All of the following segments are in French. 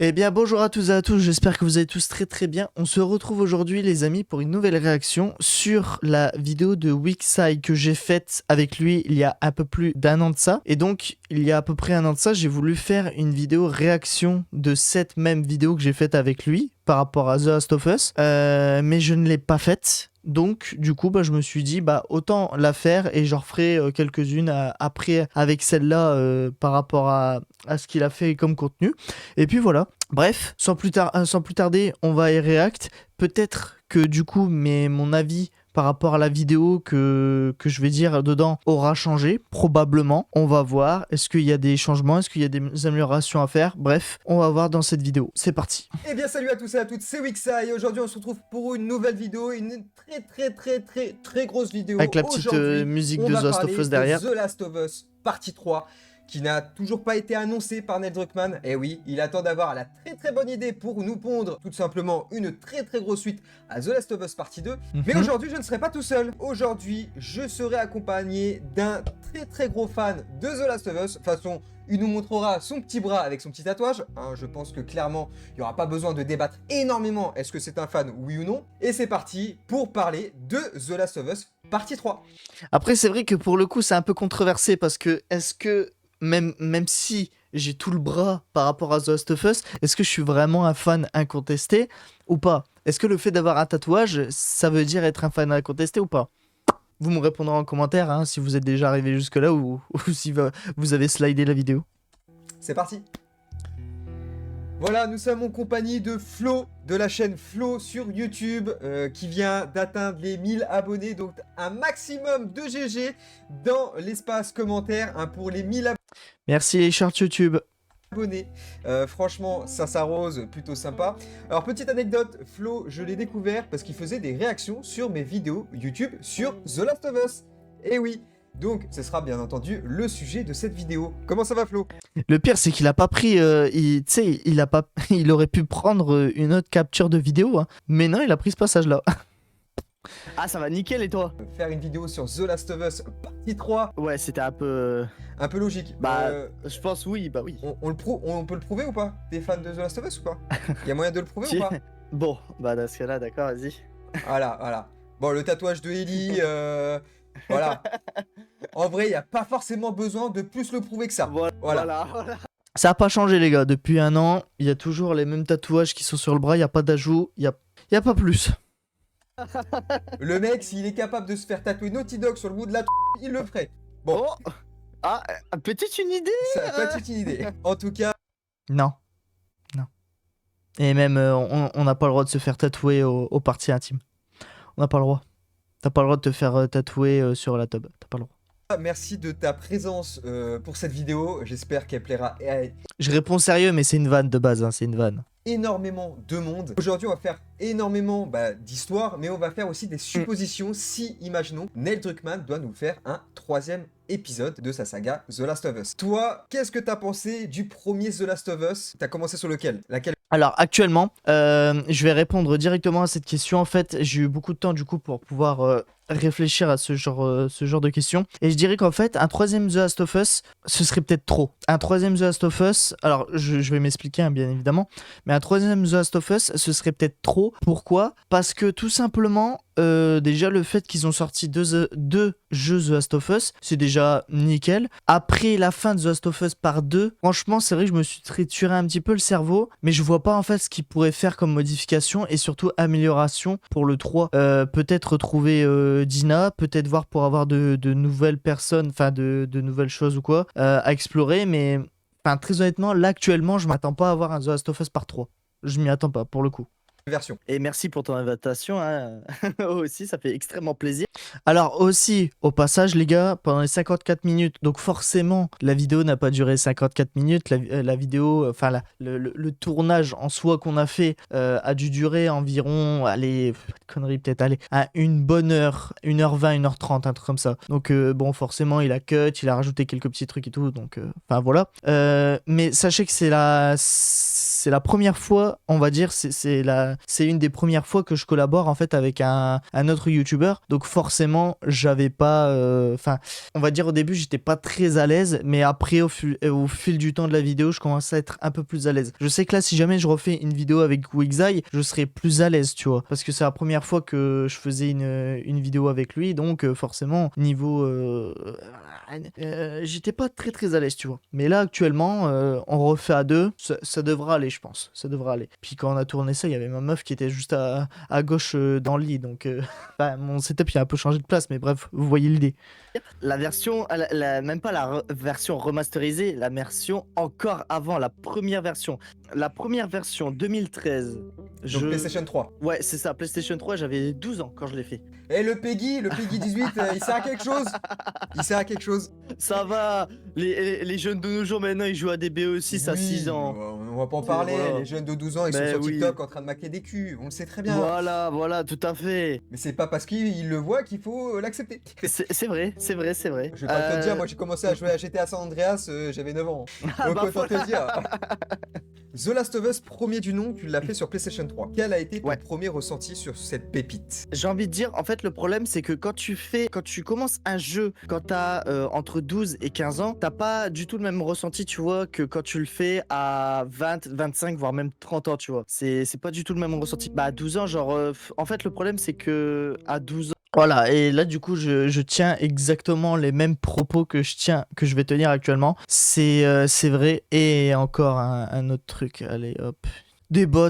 Eh bien bonjour à tous et à tous, j'espère que vous allez tous très bien. On se retrouve aujourd'hui les amis pour une nouvelle réaction sur la vidéo de Wixai que j'ai faite avec lui il y a un peu plus d'un an de ça. Et donc il y a à peu près un an de ça, j'ai voulu faire une vidéo réaction de cette même vidéo que j'ai faite avec lui par rapport à The Last of Us. Mais je ne l'ai pas faite. Donc du coup je me suis dit autant la faire et j'en referai quelques-unes après avec celle-là par rapport à ce qu'il a fait comme contenu. Et puis voilà. Bref, sans plus tarder, on va y react. Peut-être que du coup, mon avis par rapport à la vidéo que je vais dire dedans aura changé, probablement. On va voir, est-ce qu'il y a des changements, est-ce qu'il y a des améliorations à faire. Bref, on va voir dans cette vidéo. C'est parti. Eh bien salut à tous et à toutes, c'est Wixai et aujourd'hui on se retrouve pour une nouvelle vidéo, une très grosse vidéo. Avec la petite musique de The Last of Us derrière. The Last of Us partie 3 qui n'a toujours pas été annoncé par Neil Druckmann. Et oui, il attend d'avoir la très bonne idée pour nous pondre tout simplement une très grosse suite à The Last of Us partie 2. Mais aujourd'hui je ne serai pas tout seul. Aujourd'hui je serai accompagné d'un très gros fan de The Last of Us. De toute façon, il nous montrera son petit bras avec son petit tatouage. Je pense que clairement, il n'y aura pas besoin de débattre énormément. Est-ce que c'est un fan, oui ou non? Et c'est parti pour parler de The Last of Us partie 3. Après, c'est vrai que pour le coup, c'est un peu controversé parce que est-ce que, même si j'ai tout le bras par rapport à The Last of Us, est-ce que je suis vraiment un fan incontesté ou pas? Est-ce que le fait d'avoir un tatouage, ça veut dire être un fan incontesté ou pas? Vous me répondrez en commentaire hein, si vous êtes déjà arrivé jusque là ou si vous avez slidé la vidéo. C'est parti. Voilà, nous sommes en compagnie de Flo, de la chaîne Flo sur YouTube, qui vient d'atteindre les 1000 abonnés, donc un maximum de GG dans l'espace commentaire pour les 1000 Merci les shorts YouTube. abonnés. Franchement, ça s'arrose, plutôt sympa. Alors, petite anecdote, Flo, je l'ai découvert parce qu'il faisait des réactions sur mes vidéos YouTube sur The Last of Us. Et oui, donc ce sera bien entendu le sujet de cette vidéo. Comment ça va, Flo? Le pire, c'est qu'il a pas pris, tu sais, il aurait pu prendre une autre capture de vidéo, hein, mais non, il a pris ce passage-là. Ah, ça va nickel et toi? Faire une vidéo sur The Last of Us partie 3. Ouais, c'était un peu... Un peu logique. Je pense oui, oui. On peut le prouver ou pas? T'es fan de The Last of Us ou pas? Il y a moyen de le prouver ou pas? Bon, dans ce cas-là, d'accord, vas-y. Voilà. Bon, le tatouage de Ellie, voilà. En vrai, il n'y a pas forcément besoin de plus le prouver que ça. Voilà. Ça a pas changé les gars, depuis un an, il y a toujours les mêmes tatouages qui sont sur le bras, il n'y a pas d'ajout, il y a pas plus. Le mec, s'il est capable de se faire tatouer Naughty Dog sur le bout de la il le ferait. Bon. Oh. Ah, peut-être une idée. Ça peut-être une idée. En tout cas... Non. Et même, on n'a pas le droit de se faire tatouer aux parties intimes. On n'a pas le droit. T'as pas le droit de te faire tatouer sur la tub. T'as pas le droit. Merci de ta présence pour cette vidéo. J'espère qu'elle plaira à Je réponds sérieux, mais c'est une vanne de base, hein, c'est une vanne. Énormément de monde. Aujourd'hui, on va faire énormément d'histoires, mais on va faire aussi des suppositions si, imaginons, Neil Druckmann doit nous faire un 3e épisode de sa saga The Last of Us. Toi, qu'est-ce que t'as pensé du premier The Last of Us? T'as commencé sur lequel? Alors actuellement, je vais répondre directement à cette question. En fait, j'ai eu beaucoup de temps du coup pour pouvoir réfléchir à ce genre de questions. Et je dirais qu'en fait, un 3e The Last of Us, ce serait peut-être trop. Un 3e The Last of Us, alors je vais m'expliquer hein, bien évidemment, mais un 3e The Last of Us, ce serait peut-être trop. Pourquoi? Parce que tout simplement, déjà le fait qu'ils ont sorti deux jeux The Last of Us, c'est déjà nickel. Après la fin de The Last of Us par 2, franchement c'est vrai que je me suis trituré un petit peu le cerveau, mais je vois pas en fait ce qu'ils pourraient faire comme modification et surtout amélioration pour le 3. Peut-être retrouver Dina, peut-être voir pour avoir de nouvelles personnes, enfin de nouvelles choses ou quoi à explorer, mais très honnêtement là actuellement je m'attends pas à avoir un The Last of Us par 3. Je m'y attends pas pour le coup. Version. Et merci pour ton invitation hein. Aussi ça fait extrêmement plaisir. Alors aussi au passage les gars, pendant les 54 minutes, donc forcément la vidéo n'a pas duré 54 minutes, la vidéo, enfin le tournage en soi qu'on a fait a dû durer environ allez conneries, peut-être aller à une bonne heure, 1h20, 1h30, un truc comme ça. Donc bon, forcément, il a cut, il a rajouté quelques petits trucs et tout, donc enfin voilà. Mais sachez que c'est la première fois, on va dire, c'est une des premières fois que je collabore en fait avec un autre YouTuber. Donc forcément, j'avais pas, enfin, on va dire au début, j'étais pas très à l'aise, mais après, au fil du temps de la vidéo, je commençais à être un peu plus à l'aise. Je sais que là, si jamais je refais une vidéo avec Wixai, je serais plus à l'aise, tu vois, parce que c'est la première fois que je faisais une vidéo avec lui, donc forcément, niveau j'étais pas très très à l'aise, tu vois. Mais là, actuellement, on refait à deux, ça devra aller, je pense. Ça devra aller. Puis quand on a tourné ça, il y avait ma meuf qui était juste à gauche dans le lit, donc bah, mon setup il a un peu changé de place, mais bref, vous voyez l'idée. La version, même pas la version remasterisée, la version encore avant, la première version. La première version 2013. Donc PlayStation 3. Ouais, c'est ça, PlayStation 3, j'avais 12 ans quand je l'ai fait. Et le Peggy 18, il sert à quelque chose. Il sert à quelque chose. Ça va, les jeunes de nos jours maintenant ils jouent à des BO6 à 6 ans. On va pas en parler, Voilà. les jeunes de 12 ans ils sont Mais sur oui. TikTok en train de maquer des culs, on le sait très bien. Voilà, tout à fait. Mais c'est pas parce qu'ils le voient qu'il faut l'accepter. C'est vrai. Je vais pas te le dire, moi j'ai commencé à jouer à GTA San Andreas, j'avais 9 ans. Donc bah, autant te le dire. The Last of Us, premier du nom, tu l'as fait sur PlayStation 3. Quel a été ton premier ressenti sur cette pépite? J'ai envie de dire, en fait, le problème, c'est que quand tu commences un jeu, quand t'as entre 12 et 15 ans, t'as pas du tout le même ressenti, tu vois, que quand tu le fais à 20, 25, voire même 30 ans, tu vois. C'est pas du tout le même ressenti. Bah, à 12 ans, genre, en fait, le problème, c'est que à 12 ans, Voilà, et là du coup je tiens exactement les mêmes propos que je vais tenir actuellement. C'est vrai. Et encore un autre truc, allez hop. Des bots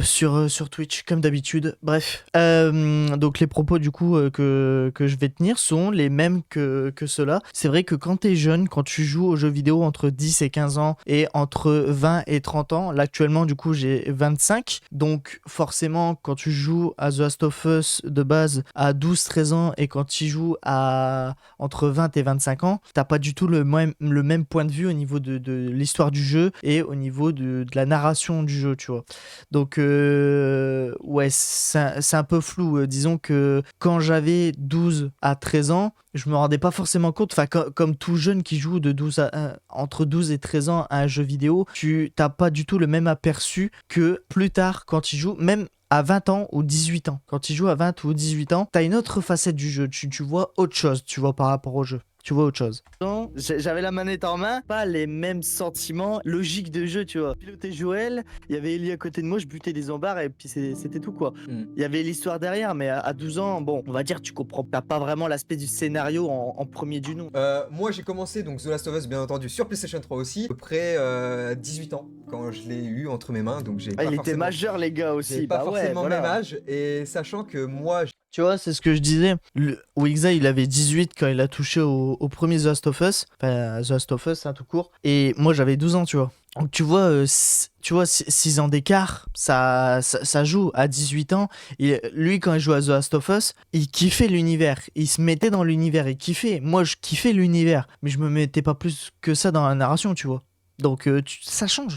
sur Twitch comme d'habitude. Bref, donc les propos du coup que je vais tenir sont les mêmes que ceux-là. C'est vrai que quand t'es jeune, quand tu joues aux jeux vidéo entre 10 et 15 ans et entre 20 et 30 ans, là actuellement du coup j'ai 25, donc forcément quand tu joues à The Last of Us de base à 12-13 ans et quand tu joues à entre 20 et 25 ans, t'as pas du tout le même point de vue au niveau de l'histoire du jeu et au niveau de la narration du jeu, tu vois. Donc ouais, c'est un peu flou. Disons que quand j'avais 12 à 13 ans, je me rendais pas forcément compte, enfin comme tout jeune qui joue entre 12 et 13 ans à un jeu vidéo, tu t'as pas du tout le même aperçu que plus tard quand tu joues, même à 20 ans ou 18 ans. Quand tu joues à 20 ou 18 ans, t'as une autre facette du jeu, tu vois autre chose, tu vois, par rapport au jeu. Tu vois autre chose. j'avais la manette en main, pas les mêmes sentiments logiques de jeu, tu vois. Piloter Joël, il y avait Ellie à côté de moi, je butais des zombards et puis c'était tout, quoi. Il y avait l'histoire derrière, mais à 12 ans, bon, on va dire, tu comprends, t'as pas vraiment l'aspect du scénario en premier du nom. Moi j'ai commencé donc The Last of Us bien entendu sur PlayStation 3 aussi, à peu près 18 ans quand je l'ai eu entre mes mains, donc j'ai pas il forcément... était majeur, les gars, aussi. J'ai pas Bah ouais, forcément voilà. le même âge, et sachant que moi... Tu vois, c'est ce que je disais. Wixai, il avait 18 quand il a touché au premier The Last of Us. Enfin, The Last of Us, hein, tout court. Et moi, j'avais 12 ans, tu vois. Donc, tu vois, 6 ans d'écart, ça joue à 18 ans. Et lui, quand il jouait à The Last of Us, il kiffait l'univers. Il se mettait dans l'univers, il kiffait. Moi, je kiffais l'univers. Mais je me mettais pas plus que ça dans la narration, tu vois. Donc ça change.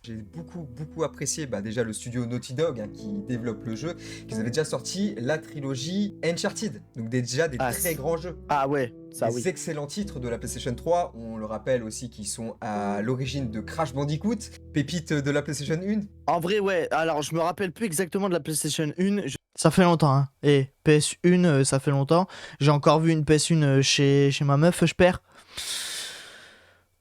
J'ai beaucoup apprécié déjà le studio Naughty Dog qui développe le jeu, qu'ils avaient déjà sorti la trilogie Uncharted, donc déjà des très grands jeux. Ah ouais, ça des oui. excellents titres de la PlayStation 3, on le rappelle aussi qu'ils sont à l'origine de Crash Bandicoot, pépite de la PlayStation 1. En vrai, ouais, alors je me rappelle plus exactement de la PlayStation 1. Ça fait longtemps, hein. Et PS1, ça fait longtemps. J'ai encore vu une PS1 chez ma meuf, je perds.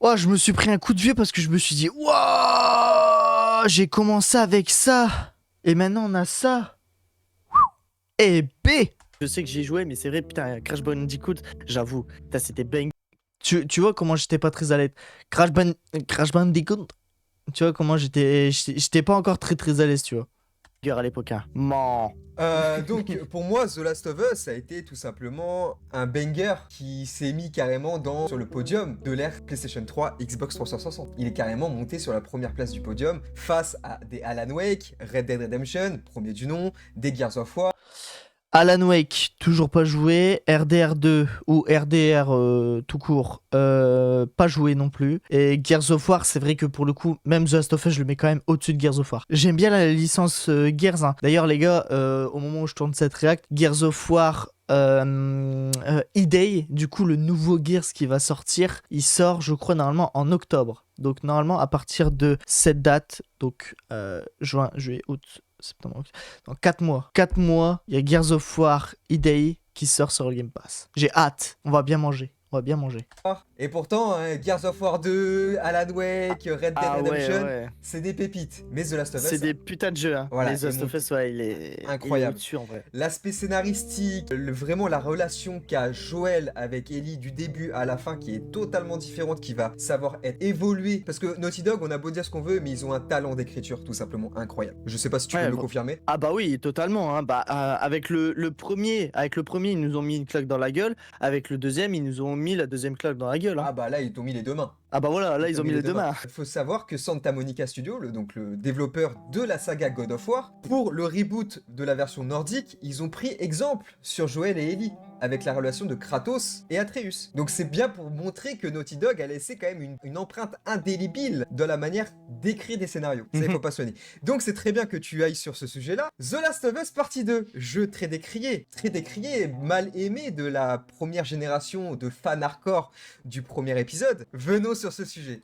Oh, je me suis pris un coup de vieux parce que je me suis dit, waouh, j'ai commencé avec ça. Et maintenant, on a ça. Et B. Je sais que j'y jouais, mais c'est vrai, putain, Crash Bandicoot, j'avoue, c'était bang. Tu vois comment j'étais pas très à l'aise. Crash Bandicoot. Tu vois comment j'étais pas encore très à l'aise, tu vois. À l'époque, hein. Man. Donc pour moi The Last of Us a été tout simplement un banger qui s'est mis carrément sur le podium de l'ère PlayStation 3 Xbox 360. Il est carrément monté sur la première place du podium face à des Alan Wake, Red Dead Redemption, premier du nom, des Gears of War. Alan Wake, toujours pas joué. RDR2 ou RDR tout court, pas joué non plus. Et Gears of War, c'est vrai que pour le coup, même The Last of Us, je le mets quand même au-dessus de Gears of War. J'aime bien la licence Gears, hein. D'ailleurs, les gars, au moment où je tourne cette react, Gears of War E-Day, du coup, le nouveau Gears qui va sortir, il sort, je crois, normalement en octobre. Donc, normalement, à partir de cette date, donc juin, juillet, août, septembre, octobre, dans 4 mois. 4 mois, il y a Gears of War E-Day qui sort sur le Game Pass. J'ai hâte, on va bien manger. On va bien manger. Et pourtant, hein, Gears of War 2, Alan Wake, Red Dead Ah Redemption, ouais. c'est des pépites. Mais The Last of Us, C'est des putains de jeux, hein. Voilà, Les The Last of Us, ouais, il est incroyable. au-dessus en vrai. L'aspect scénaristique, vraiment la relation qu'a Joel avec Ellie du début à la fin qui est totalement différente, qui va savoir être évoluée. Parce que Naughty Dog, on a beau dire ce qu'on veut, mais ils ont un talent d'écriture tout simplement incroyable. Je sais pas si tu peux me le confirmer. Ah bah oui, totalement, hein. Bah, avec le premier, ils nous ont mis une claque dans la gueule. Avec le deuxième, ils nous ont mis la deuxième claque dans la gueule, hein. Ah bah là, ils t'ont mis les deux mains. Ah bah voilà, là ils ont mis les deux mains. Il faut savoir que Santa Monica Studio, donc le développeur de la saga God of War, pour le reboot de la version nordique, ils ont pris exemple sur Joel et Ellie, avec la relation de Kratos et Atreus. Donc c'est bien pour montrer que Naughty Dog a laissé quand même une empreinte indélébile dans la manière d'écrire des scénarios. Ça, il faut pas soigner. Donc c'est très bien que tu ailles sur ce sujet-là. The Last of Us partie 2, jeu très décrié, mal aimé de la première génération de fans hardcore du premier épisode. Venons sur ce sujet.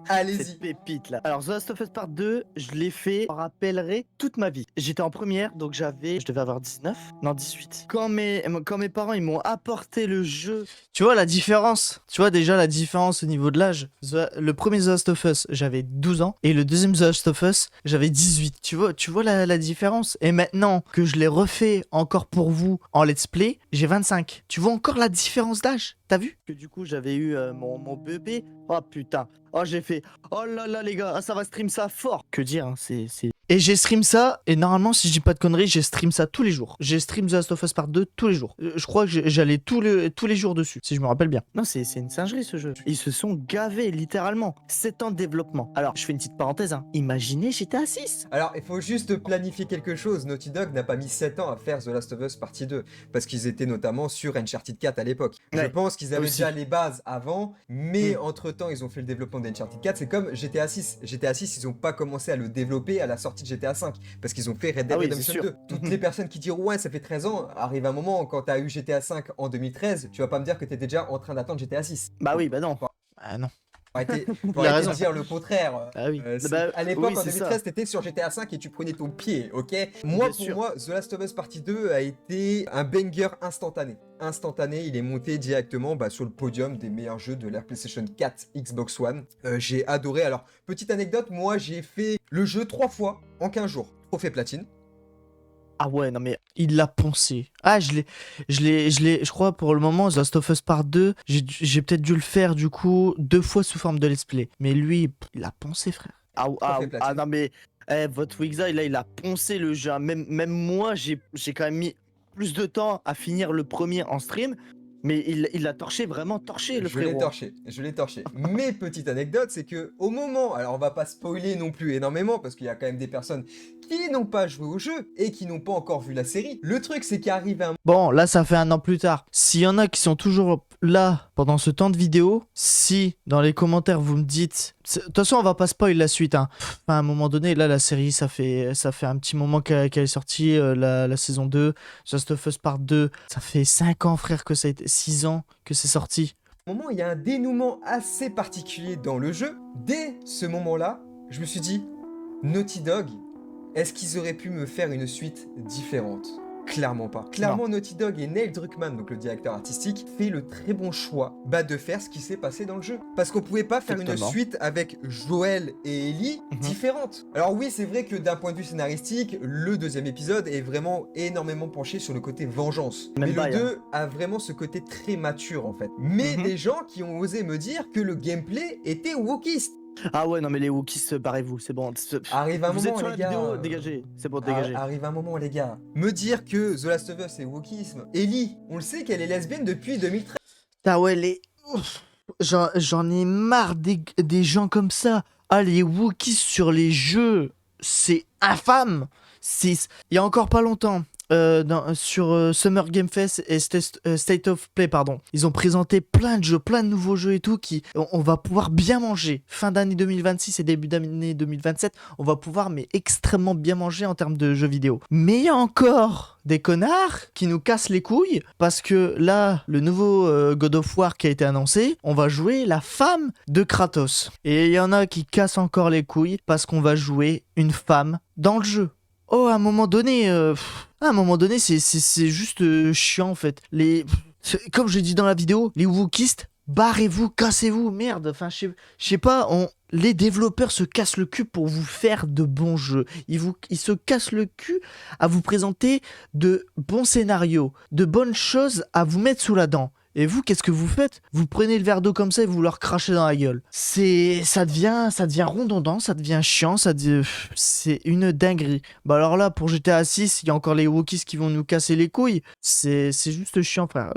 Allez-y. Cette pépite là. Alors The Last of Us Part 2, je l'ai fait, je me rappellerai toute ma vie. J'étais en première, donc je devais avoir 19, non 18. Quand mes parents ils m'ont apporté le jeu. Tu vois la différence? Tu vois déjà la différence au niveau de l'âge? Le premier The Last of Us, j'avais 12 ans, et le deuxième The Last of Us, j'avais 18. Tu vois la différence? Et maintenant que je l'ai refait encore pour vous en let's play, j'ai 25. Tu vois encore la différence d'âge? T'as vu? Que du coup j'avais eu mon bébé. Oh putain. Oh j'ai fait. Oh là là les gars, ça va stream ça fort. Que dire, hein, c'est... Et j'ai stream ça, et normalement, si je dis pas de conneries, j'ai stream ça tous les jours. J'ai stream The Last of Us Part 2 tous les jours. Je crois que j'allais tous les jours dessus, si je me rappelle bien. Non, c'est une singerie ce jeu. Ils se sont gavés, littéralement. 7 ans de développement. Alors, je fais une petite parenthèse, hein. Imaginez GTA 6. Alors, il faut juste planifier quelque chose. Naughty Dog n'a pas mis 7 ans à faire The Last of Us Partie 2, parce qu'ils étaient notamment sur Uncharted 4 à l'époque. Ouais, je pense qu'ils avaient aussi. déjà les bases avant, mais entre-temps, ils ont fait le développement d'Uncharted 4. C'est comme GTA 6. GTA 6, ils n'ont pas commencé à le développer à la sortie de GTA 5. Parce qu'ils ont fait Red Dead Redemption 2. Toutes les personnes qui diront ouais ça fait 13 ans, arrive un moment quand t'as eu GTA 5 en 2013, tu vas pas me dire que t'étais déjà en train d'attendre GTA 6. Bah oui, bah non. Ah non. Pour arrêter de dire le contraire. Ah oui. À l'époque oui, en c'est 2013 ça. t'étais sur GTA 5 et tu prenais ton pied, ok? Moi Bien pour sûr. moi The Last of Us Partie 2 a été un banger instantané. Il est monté directement sur le podium des meilleurs jeux de la PlayStation 4 Xbox One. J'ai adoré. Alors petite anecdote, moi j'ai fait le jeu 3 fois en 15 jours. Trophée platine. Ah ouais, non mais... Il l'a poncé. Ah, je crois pour le moment, The Last of Us Part 2, j'ai peut-être dû le faire du coup 2 fois sous forme de let's play. Mais lui, il a poncé, frère. Ah non mais... votre Wixa, là, il a poncé le jeu. Même moi, j'ai quand même mis plus de temps à finir le premier en stream. Mais il l'a torché, vraiment torché, le frérot. Je l'ai torché. Mais petite anecdote, c'est que au moment, alors on va pas spoiler non plus énormément, parce qu'il y a quand même des personnes qui n'ont pas joué au jeu et qui n'ont pas encore vu la série. Le truc, c'est qu'arrive un... Bon, là, ça fait 1 an plus tard. S'il y en a qui sont toujours là pendant ce temps de vidéo, si dans les commentaires vous me dites... De toute façon, on va pas spoil la suite, hein. À un moment donné, là, la série, ça fait un petit moment qu'elle est sortie, la saison 2. The Last of Us Part 2, ça fait 5 ans, frère, que ça a été... 6 ans que c'est sorti. moment, il y a un dénouement assez particulier dans le jeu. Dès ce moment-là, je me suis dit, Naughty Dog, est-ce qu'ils auraient pu me faire une suite différente? Clairement pas. Clairement, Naughty Dog et Neil Druckmann, donc le directeur artistique, fait le très bon choix de faire ce qui s'est passé dans le jeu. Parce qu'on pouvait pas faire une suite avec Joel et Ellie différente. Alors oui, c'est vrai que d'un point de vue scénaristique, le deuxième épisode est vraiment énormément penché sur le côté vengeance. Mais le 2 a vraiment ce côté très mature en fait. Mais des gens qui ont osé me dire que le gameplay était wokiste. Ah ouais, non mais les Wookiees, barrez-vous, c'est bon. Arrive un Vous moment, êtes sur les la gars. vidéo, dégagez, c'est bon, dégagez. Arrive un moment, les gars. Me dire que The Last of Us est wokisme. Ellie, on le sait qu'elle est lesbienne depuis 2013. Ah ouais, j'en ai marre des gens comme ça. Ah, les Wookiees sur les jeux, c'est infâme. Il y a encore pas longtemps, sur Summer Game Fest et State of Play, pardon. Ils ont présenté plein de jeux, plein de nouveaux jeux et tout qui on va pouvoir bien manger. Fin d'année 2026 et début d'année 2027, on va pouvoir mais extrêmement bien manger en termes de jeux vidéo. Mais il y a encore des connards qui nous cassent les couilles parce que là, le nouveau God of War qui a été annoncé, on va jouer la femme de Kratos. Et il y en a qui cassent encore les couilles parce qu'on va jouer une femme dans le jeu. Oh, à un moment donné, c'est juste chiant en fait. Comme je l'ai dit dans la vidéo, les Wookistes, barrez-vous, cassez-vous, merde. Enfin, je sais pas, les développeurs se cassent le cul pour vous faire de bons jeux. Ils se cassent le cul à vous présenter de bons scénarios, de bonnes choses à vous mettre sous la dent. Et vous, qu'est-ce que vous faites? Vous prenez le verre d'eau comme ça et vous leur crachez dans la gueule. Ça devient redondant, ça devient chiant, c'est une dinguerie. Bah alors là, pour GTA 6, il y a encore les Wookiees qui vont nous casser les couilles. C'est juste chiant, frère.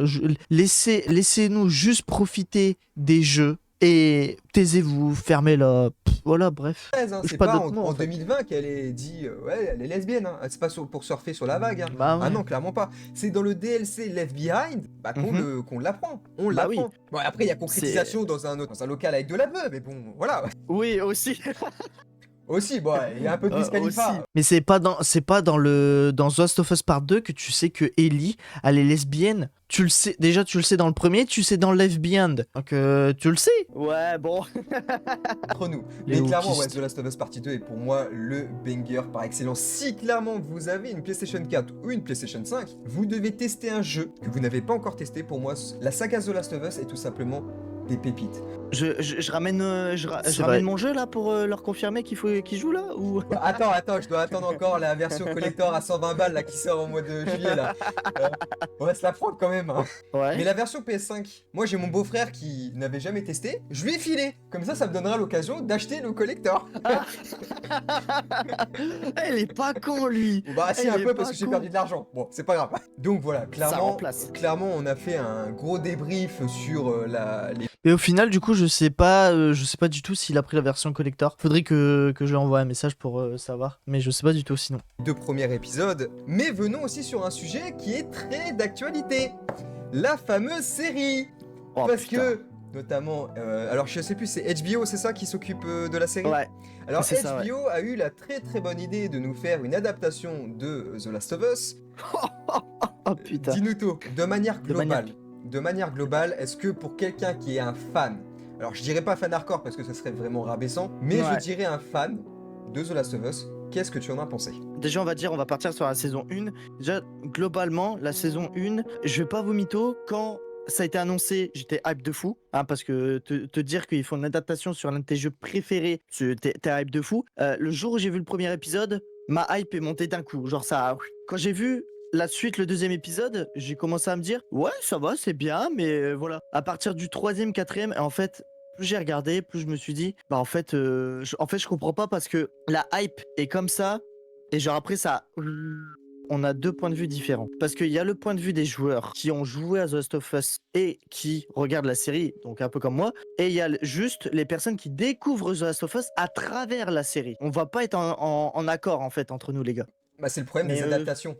Laissez-nous juste profiter des jeux et taisez-vous, fermez-la. Voilà, bref. Hein, J'ai c'est pas pas d'autres mots, en en fait. 2020 qu'elle est dit ouais, elle est lesbienne. Hein. C'est pas pour surfer sur la vague. Hein. Bah Ah ouais. non, clairement pas. C'est dans le DLC Left Behind qu'on l'apprend. On Bah oui. l'apprend. Bon, après, il y a C'est... concrétisation dans un local avec de la beuh, mais bon, voilà. Oui, aussi. Aussi, bon, il y a un peu de Wiz Khalifa. aussi. Mais c'est pas dans The Last of Us Part 2 que tu sais que Ellie, elle est lesbienne. Tu le sais, déjà tu le sais dans le premier, tu sais dans Left Behind. Donc tu le sais. Ouais, bon. Entre nous. Les Mais clairement, Wookiees. The Last of Us Partie 2 est pour moi le banger par excellence. Si clairement vous avez une PlayStation 4 ou une PlayStation 5, vous devez tester un jeu que vous n'avez pas encore testé. Pour moi, la saga The Last of Us est tout simplement des pépites. Je ramène, je C'est vrai. ramène mon jeu là pour leur confirmer qu'ils jouent là ou... Bah, attends, je dois attendre encore la version collector à 120 balles là qui sort au mois de juillet là. On va se la prendre quand même. Hein. Ouais. Mais la version PS5, moi j'ai mon beau-frère qui n'avait jamais testé, je lui ai filé. Comme ça me donnera l'occasion d'acheter le collector. Elle est pas con lui. Bah si Elle un est peu pas parce que j'ai con. perdu de l'argent. Bon, c'est pas grave. Donc voilà, Ça clairement, remplace. on a fait un gros débrief sur les Et au final, du coup, je sais pas du tout s'il a pris la version collector. Faudrait que je lui envoie un message pour savoir. Mais je sais pas du tout sinon. deux premiers épisodes. Mais venons aussi sur un sujet qui est très d'actualité. La fameuse série. Oh, Parce putain. que, notamment, alors je sais plus, c'est HBO, c'est ça qui s'occupe de la série? Ouais. Alors c'est ça, HBO a eu la très très bonne idée de nous faire une adaptation de The Last of Us. Oh putain. Dis-nous tout, de manière De manière- globale. De manière globale, est-ce que pour quelqu'un qui est un fan, alors je dirais pas fan hardcore parce que ça serait vraiment rabaissant, mais Ouais. je dirais un fan de The Last of Us, qu'est-ce que tu en as pensé? Déjà, on va partir sur la saison 1. Déjà, globalement, la saison 1, je vais pas vous mytho, quand ça a été annoncé, j'étais hype de fou, hein, parce que te dire qu'ils font une adaptation sur l'un de tes jeux préférés, t'es hype de fou. Le jour où j'ai vu le premier épisode, ma hype est montée d'un coup. Genre ça, quand j'ai vu la suite, le deuxième épisode, j'ai commencé à me dire, ouais, ça va, c'est bien, mais voilà. À partir du troisième, quatrième, et en fait, plus j'ai regardé, plus je me suis dit, bah en fait, je comprends pas parce que la hype est comme ça, et genre après ça, on a deux points de vue différents. Parce qu'il y a le point de vue des joueurs qui ont joué à The Last of Us et qui regardent la série, donc un peu comme moi, et il y a juste les personnes qui découvrent The Last of Us à travers la série. On va pas être en accord en fait entre nous les gars. Bah c'est le problème Mais des adaptations.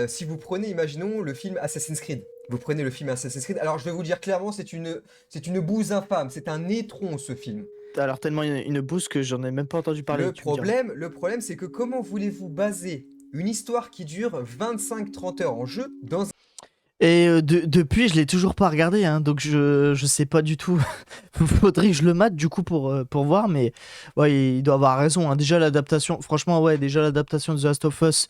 Si vous prenez, imaginons, le film Assassin's Creed. Vous prenez le film Assassin's Creed, alors je vais vous dire clairement, c'est une bouse infâme, c'est un étron ce film. Alors tellement une bouse que j'en ai même pas entendu parler. Le tu me diras. problème, c'est que comment voulez-vous baser une histoire qui dure 25-30 heures en jeu dans Et depuis, je l'ai toujours pas regardé, hein, donc je sais pas du tout. Faudrait que je le mate du coup pour voir, mais ouais, il doit avoir raison. Hein. Déjà l'adaptation, franchement, ouais, déjà l'adaptation de The Last of Us,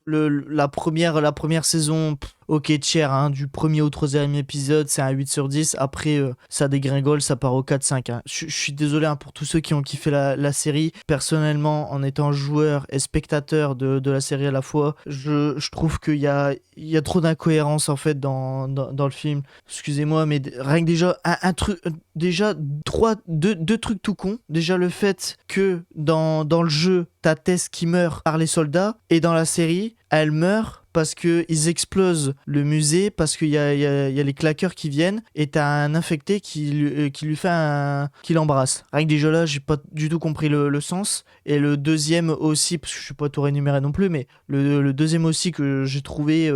la première saison, ok, tiers, hein, du premier au troisième épisode, c'est un 8 sur 10. Après, ça dégringole, ça part au 4-5. Hein. Je suis désolé hein, pour tous ceux qui ont kiffé la série. Personnellement, en étant joueur et spectateur de la série à la fois, je trouve qu'il y a trop d'incohérences en fait dans le film. Excusez-moi, mais rien que déjà, un truc, déjà, deux trucs tout cons. Déjà, le fait que dans le jeu, t'as Tess qui meurt par les soldats, et dans la série, elle meurt parce que ils explosent le musée, parce qu'il y a les claqueurs qui viennent et t'as un infecté qui lui fait qui l'embrasse. Rien que déjà là, j'ai pas du tout compris le sens. Et le deuxième aussi, parce que je suis pas tout rémunéré non plus, mais le deuxième aussi que j'ai trouvé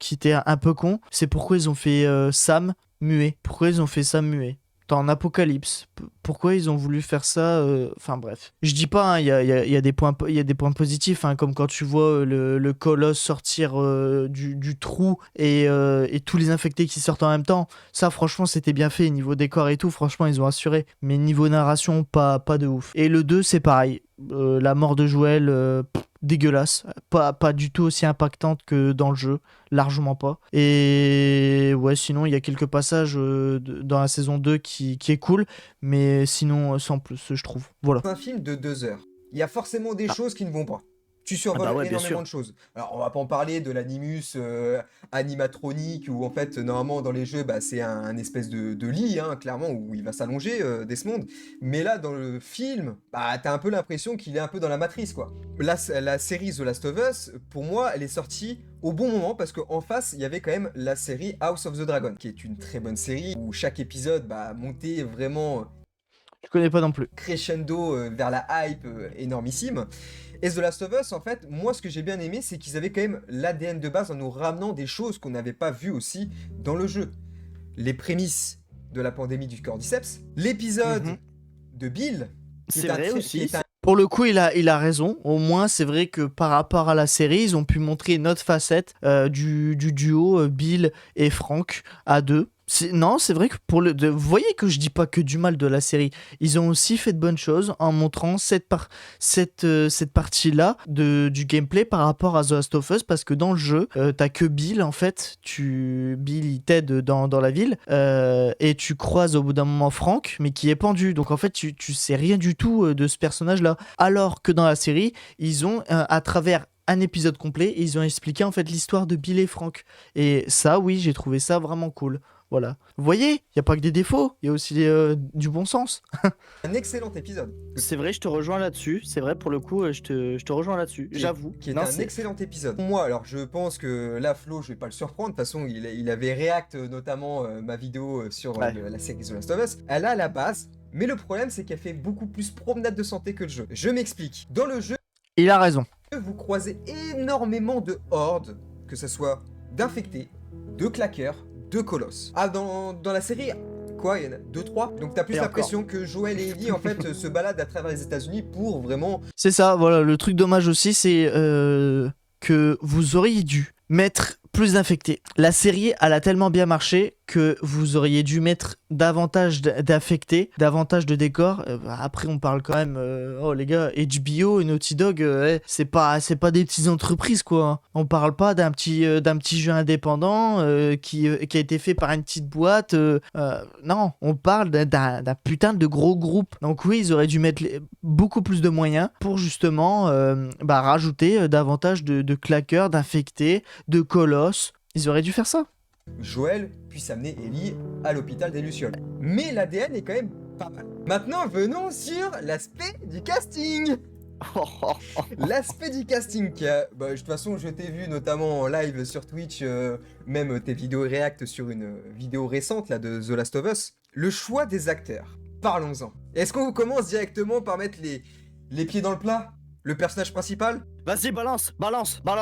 qui était un peu con, c'est pourquoi ils ont fait Sam muet. Pourquoi ils ont fait Sam muet en Apocalypse. Pourquoi ils ont voulu faire ça Enfin bref. Je dis pas, hein, il y a des points positifs, hein, comme quand tu vois le colosse sortir du trou et tous les infectés qui sortent en même temps. Ça, franchement, c'était bien fait. Niveau décor et tout, franchement, ils ont assuré. Mais niveau narration, pas de ouf. Et le 2, c'est pareil. La mort de Joël, dégueulasse. Pas du tout aussi impactante que dans le jeu. Largement pas. Et ouais, sinon, il y a quelques passages dans la saison 2 qui est cool. Mais sinon, sans plus, je trouve. Voilà. C'est un film de 2 heures. Il y a forcément des choses qui ne vont pas. Tu survoles bah ouais, bien énormément sûr. de choses. Alors, on va pas en parler de l'animus animatronique, où en fait, normalement, dans les jeux, bah, c'est un espèce de lit, hein, clairement, où il va s'allonger, Desmond. Mais là, dans le film, bah, t'as un peu l'impression qu'il est un peu dans la matrice, quoi. La série The Last of Us, pour moi, elle est sortie au bon moment, parce qu'en face, il y avait quand même la série House of the Dragon, qui est une très bonne série, où chaque épisode, bah, montait vraiment Je connais pas non plus. crescendo vers la hype énormissime. Et The Last of Us, en fait, moi ce que j'ai bien aimé, c'est qu'ils avaient quand même l'ADN de base en nous ramenant des choses qu'on n'avait pas vues aussi dans le jeu. Les prémices de la pandémie du cordyceps, l'épisode Mhm. de Bill, C'est vrai aussi. Pour le coup, il a raison. Au moins, c'est vrai que par rapport à la série, ils ont pu montrer une autre facette du duo Bill et Frank à deux. Non, c'est vrai que vous voyez que je dis pas que du mal de la série. Ils ont aussi fait de bonnes choses en montrant cette partie-là du gameplay par rapport à The Last of Us, parce que dans le jeu, t'as que Bill en fait. Bill il t'aide dans la ville et tu croises au bout d'un moment Frank, mais qui est pendu. Donc en fait, tu sais rien du tout de ce personnage-là. Alors que dans la série, ils ont à travers un épisode complet, ils ont expliqué en fait l'histoire de Bill et Frank. Et ça, oui, j'ai trouvé ça vraiment cool. Voilà. Vous voyez, il n'y a pas que des défauts, il y a aussi du bon sens. un excellent épisode. C'est vrai, je te rejoins là-dessus. C'est vrai, pour le coup, je te rejoins là-dessus. J'avoue. Qui est Non, un excellent épisode. Pour moi, alors je pense que là, Flo, je vais pas le surprendre. De toute façon, il avait react notamment ma vidéo sur Ouais. la série The Last of Us. Elle a la base, mais le problème, c'est qu'elle fait beaucoup plus promenade de santé que le jeu. Je m'explique. Dans le jeu, Il a raison. vous croisez énormément de hordes, que ce soit d'infectés, de claqueurs, de colosses. Ah, dans la série, quoi, il y en a 2-3. Donc t'as plus Et l'impression que Joel et Ellie, en fait, se baladent à travers les États-Unis pour vraiment... C'est ça, voilà. Le truc dommage aussi, c'est que vous auriez dû mettre plus d'infectés. La série, elle a tellement bien marché que vous auriez dû mettre davantage d'affectés, davantage de décors. Après, on parle quand même, oh les gars, HBO et Naughty Dog, c'est pas des petites entreprises quoi. On parle pas d'un petit jeu indépendant qui a été fait par une petite boîte. Non, on parle d'un putain de gros groupe. Donc oui, ils auraient dû mettre beaucoup plus de moyens pour justement rajouter davantage de claqueurs, d'infectés, de colosses. Ils auraient dû faire ça. Joël puisse amener Ellie à l'hôpital des Lucioles. Mais l'ADN est quand même pas mal. Maintenant, venons sur l'aspect du casting. L'aspect du casting, de toute façon, je t'ai vu notamment en live sur Twitch, même tes vidéos react sur une vidéo récente là de The Last of Us. Le choix des acteurs, parlons-en. Est-ce qu'on commence directement par mettre les pieds dans le plat? Le personnage principal? Vas-y, balance,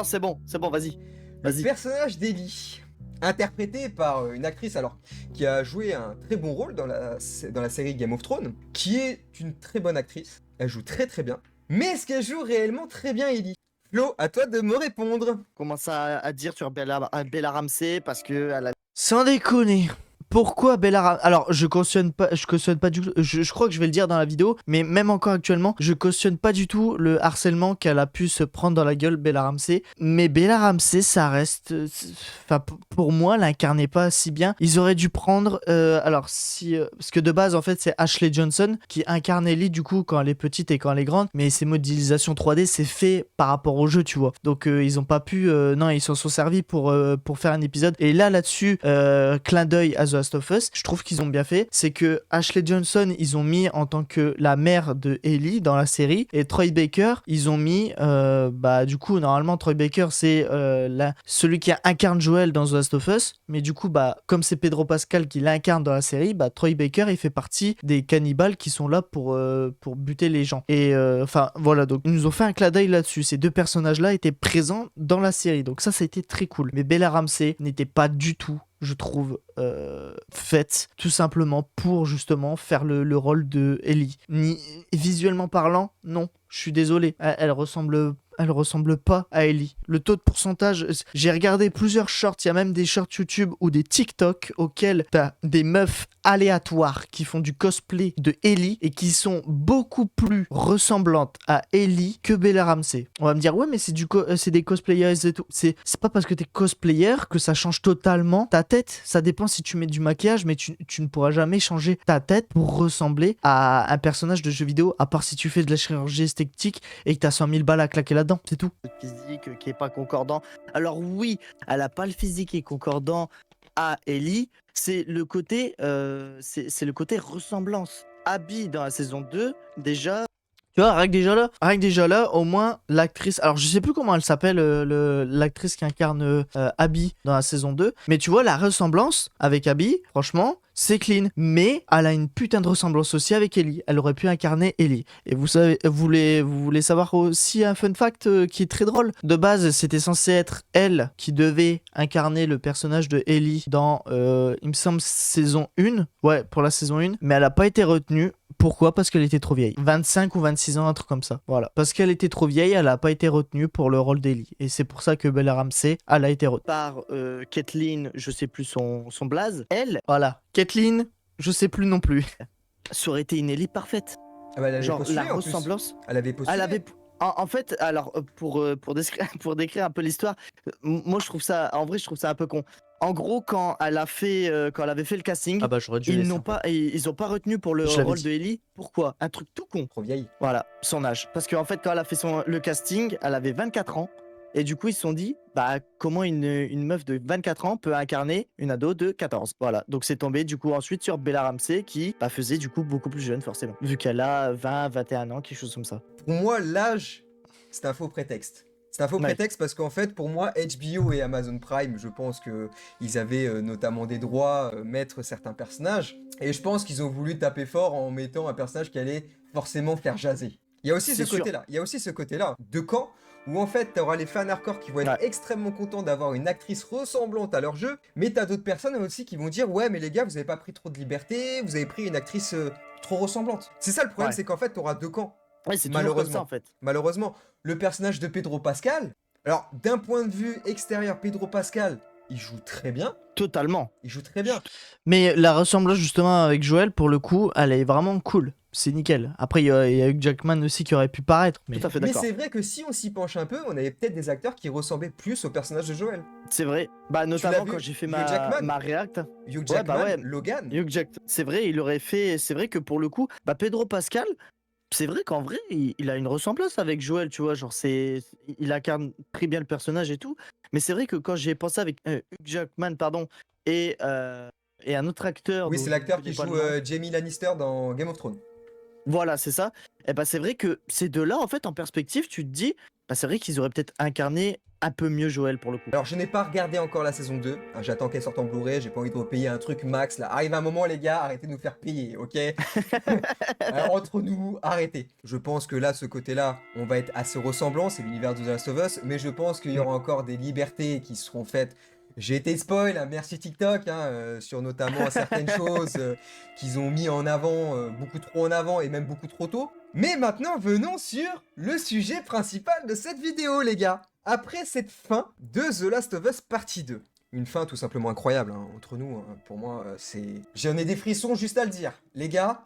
c'est bon, vas-y. Le personnage d'Ellie, interprété par une actrice alors qui a joué un très bon rôle dans la série Game of Thrones, qui est une très bonne actrice. Elle joue très très bien. Mais est-ce qu'elle joue réellement très bien Ellie? Flo, à toi de me répondre. Commence à dire sur Bella Ramsey parce que elle a... Sans déconner. Pourquoi Bella Ramsey? Alors, je cautionne pas du tout. Je crois que je vais le dire dans la vidéo, mais même encore actuellement, je cautionne pas du tout le harcèlement qu'elle a pu se prendre dans la gueule, Bella Ramsey. Mais Bella Ramsey, ça reste. Enfin, pour moi, elle incarnait pas si bien. Ils auraient dû prendre. Parce que de base, en fait, c'est Ashley Johnson qui incarne Ellie, du coup, quand elle est petite et quand elle est grande. Mais ses modélisations 3D, c'est fait par rapport au jeu, tu vois. Donc, ils ont pas pu. Non, ils s'en sont servis pour faire un épisode. Et là-dessus, clin d'œil à The Last of Us, je trouve qu'ils ont bien fait, c'est que Ashley Johnson, ils ont mis en tant que la mère de Ellie dans la série, et Troy Baker, ils ont mis, du coup, normalement, Troy Baker, c'est celui qui incarne Joel dans The Last of Us, mais du coup, comme c'est Pedro Pascal qui l'incarne dans la série, Troy Baker, il fait partie des cannibales qui sont là pour buter les gens. Et voilà, donc ils nous ont fait un clin d'œil là-dessus. Ces deux personnages-là étaient présents dans la série, donc ça a été très cool. Mais Bella Ramsey n'était pas du tout, je trouve, faite tout simplement pour justement faire le rôle de Ellie. Ni visuellement parlant, non, je suis désolé, elle ressemble pas à Ellie. Le taux de pourcentage, j'ai regardé plusieurs shorts, il y a même des shorts YouTube ou des TikTok auxquels t'as des meufs aléatoires qui font du cosplay de Ellie et qui sont beaucoup plus ressemblantes à Ellie que Bella Ramsey. On va me dire, ouais, mais c'est des cosplayers et tout. C'est pas parce que t'es cosplayer que ça change totalement ta tête. Ça dépend si tu mets du maquillage, mais tu ne pourras jamais changer ta tête pour ressembler à un personnage de jeu vidéo, à part si tu fais de la chirurgie esthétique et que t'as 100 000 balles à claquer là-dedans, c'est tout. Le physique qui est pas concordant. Alors oui, elle a pas le physique qui est concordant à Ellie, c'est le côté ressemblance. Abby dans la saison 2, déjà. Tu vois, rien que déjà là, au moins l'actrice, alors je sais plus comment elle s'appelle, l'actrice qui incarne Abby dans la saison 2, mais tu vois la ressemblance avec Abby, franchement, c'est clean, mais elle a une putain de ressemblance aussi avec Ellie. Elle aurait pu incarner Ellie. Et vous voulez savoir aussi un fun fact qui est très drôle. De base, c'était censé être elle qui devait incarner le personnage de Ellie dans, il me semble, saison 1. Ouais, pour la saison 1. Mais elle a pas été retenue. Pourquoi ? Parce qu'elle était trop vieille. 25 ou 26 ans, un truc comme ça. Voilà. Parce qu'elle était trop vieille, elle a pas été retenue pour le rôle d'Ellie. Et c'est pour ça que Bella Ramsey, elle a été retenue. Par Kathleen, je sais plus son blaze. Elle, voilà. Kathleen, je sais plus non plus. Ça aurait été une Ellie parfaite. Ah bah, elle avait Genre postulé, la en plus. ressemblance. Elle avait postulé. En fait, alors pour décrire un peu l'histoire, moi je trouve ça, en vrai je trouve ça un peu con. En gros, quand elle avait fait le casting, J'aurais dû ils ont pas retenu pour le Je l'avais rôle dit. de Ellie. Pourquoi ? Un truc tout con. Trop vieille. Voilà, son âge. Parce qu'en fait, quand elle a fait le casting, elle avait 24 ans. Et du coup, ils se sont dit, comment une meuf de 24 ans peut incarner une ado de 14 ? Voilà, donc c'est tombé du coup ensuite sur Bella Ramsey qui faisait du coup beaucoup plus jeune forcément. Vu qu'elle a 20, 21 ans, quelque chose comme ça. Pour moi, l'âge, c'est un faux prétexte. C'est un faux prétexte parce qu'en fait, pour moi, HBO et Amazon Prime, je pense qu'ils avaient notamment des droits mettre certains personnages. Et je pense qu'ils ont voulu taper fort en mettant un personnage qui allait forcément faire jaser. Il y a aussi ce côté-là. Il y a aussi ce côté-là de camp où en fait, tu auras les fans hardcore qui vont être extrêmement contents d'avoir une actrice ressemblante à leur jeu. Mais tu as d'autres personnes aussi qui vont dire, ouais, mais les gars, vous avez pas pris trop de liberté, vous avez pris une actrice trop ressemblante. C'est ça le problème, c'est qu'en fait, tu auras deux camps. Ouais, c'est toujours comme ça en fait. Malheureusement, le personnage de Pedro Pascal, alors d'un point de vue extérieur, Pedro Pascal, il joue très bien. Totalement. Il joue très bien. Mais la ressemblance justement avec Joel, pour le coup, elle est vraiment cool. C'est nickel. Après, il y a Hugh Jackman aussi qui aurait pu paraître. Mais, tout à fait mais d'accord. c'est vrai que si on s'y penche un peu, on avait peut-être des acteurs qui ressemblaient plus au personnage de Joel. C'est vrai. Notamment quand j'ai fait ma react. Hugh Jackman, Logan. Hugh Jackman. C'est vrai, il aurait fait. C'est vrai que pour le coup, Pedro Pascal. C'est vrai qu'en vrai, il a une ressemblance avec Joel, tu vois, genre il incarne très bien le personnage et tout. Mais c'est vrai que quand j'ai pensé avec Hugh Jackman, pardon, et un autre acteur. Oui, c'est l'acteur qui joue Jaime Lannister dans Game of Thrones. Voilà, c'est ça. Et c'est vrai que ces deux-là, en fait, en perspective, tu te dis, c'est vrai qu'ils auraient peut-être incarné un peu mieux Joel pour le coup. Alors, je n'ai pas regardé encore la saison 2. J'attends qu'elle sorte en Blu-ray. J'ai pas envie de repayer un truc max. Là, arrive un moment, les gars, arrêtez de nous faire payer, ok? Alors, entre nous, arrêtez. Je pense que là, ce côté-là, on va être assez ressemblant. C'est l'univers de The Last of Us. Mais je pense qu'il y aura encore des libertés qui seront faites. J'ai été spoil, hein, merci TikTok, sur notamment certaines choses qu'ils ont mis en avant, beaucoup trop en avant et même beaucoup trop tôt. Mais maintenant, venons sur le sujet principal de cette vidéo, les gars. Après cette fin de The Last of Us partie 2. Une fin tout simplement incroyable, hein, entre nous, pour moi, c'est... J'en ai des frissons juste à le dire. Les gars,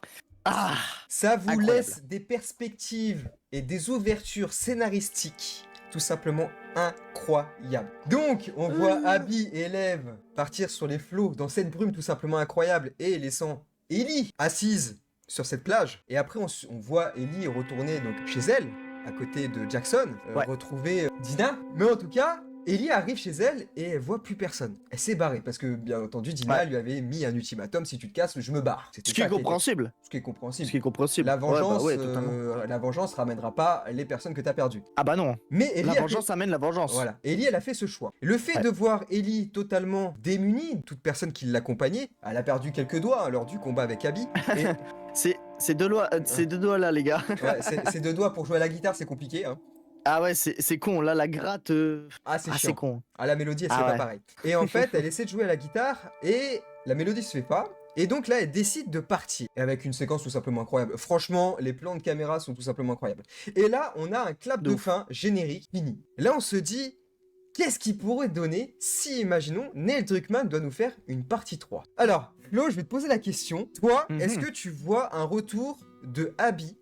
ça vous incroyable. laisse des perspectives et des ouvertures scénaristiques tout simplement incroyable. Donc, on voit Abby et Lev partir sur les flots dans cette brume tout simplement incroyable et laissant Ellie assise sur cette plage. Et après, on voit Ellie retourner donc chez elle, à côté de Jackson, retrouver Dina. Mais en tout cas, Ellie arrive chez elle et elle voit plus personne. Elle s'est barrée parce que, bien entendu, Dina Ouais. lui avait mis un ultimatum, si tu te casses, je me barre. C'était Ce qui est ça qui était- compréhensible. Ce qui est compréhensible. Ce qui est compréhensible. La Ouais, vengeance, bah ouais, totalement. la vengeance ramènera pas les personnes que t'as perdues. Ah bah non. Mais Ellie La a fait... vengeance amène la vengeance. Voilà. Ellie, elle a fait ce choix. Le fait Ouais. de voir Ellie totalement démunie, toute personne qui l'accompagnait, elle a perdu quelques doigts lors du combat avec Abby. Et C'est deux doigts là, les gars. ouais, ces deux doigts pour jouer à la guitare, c'est compliqué. Hein. Ah ouais, c'est con. Là, la gratte. Ah, c'est Ah, chiant. c'est con. Ah, la mélodie, elle se Ah fait pas ouais. pareil. Et en fait, elle essaie de jouer à la guitare et la mélodie se fait pas. Et donc là, elle décide de partir. Et avec une séquence tout simplement incroyable. Franchement, les plans de caméra sont tout simplement incroyables. Et là, on a un clap de De ouf. fin générique fini. Là, on se dit, qu'est-ce qu'il pourrait donner si, imaginons, Neil Druckmann doit nous faire une partie 3. Alors, Flo, je vais te poser la question. Toi, est-ce Mhm. que tu vois un retour de Abby,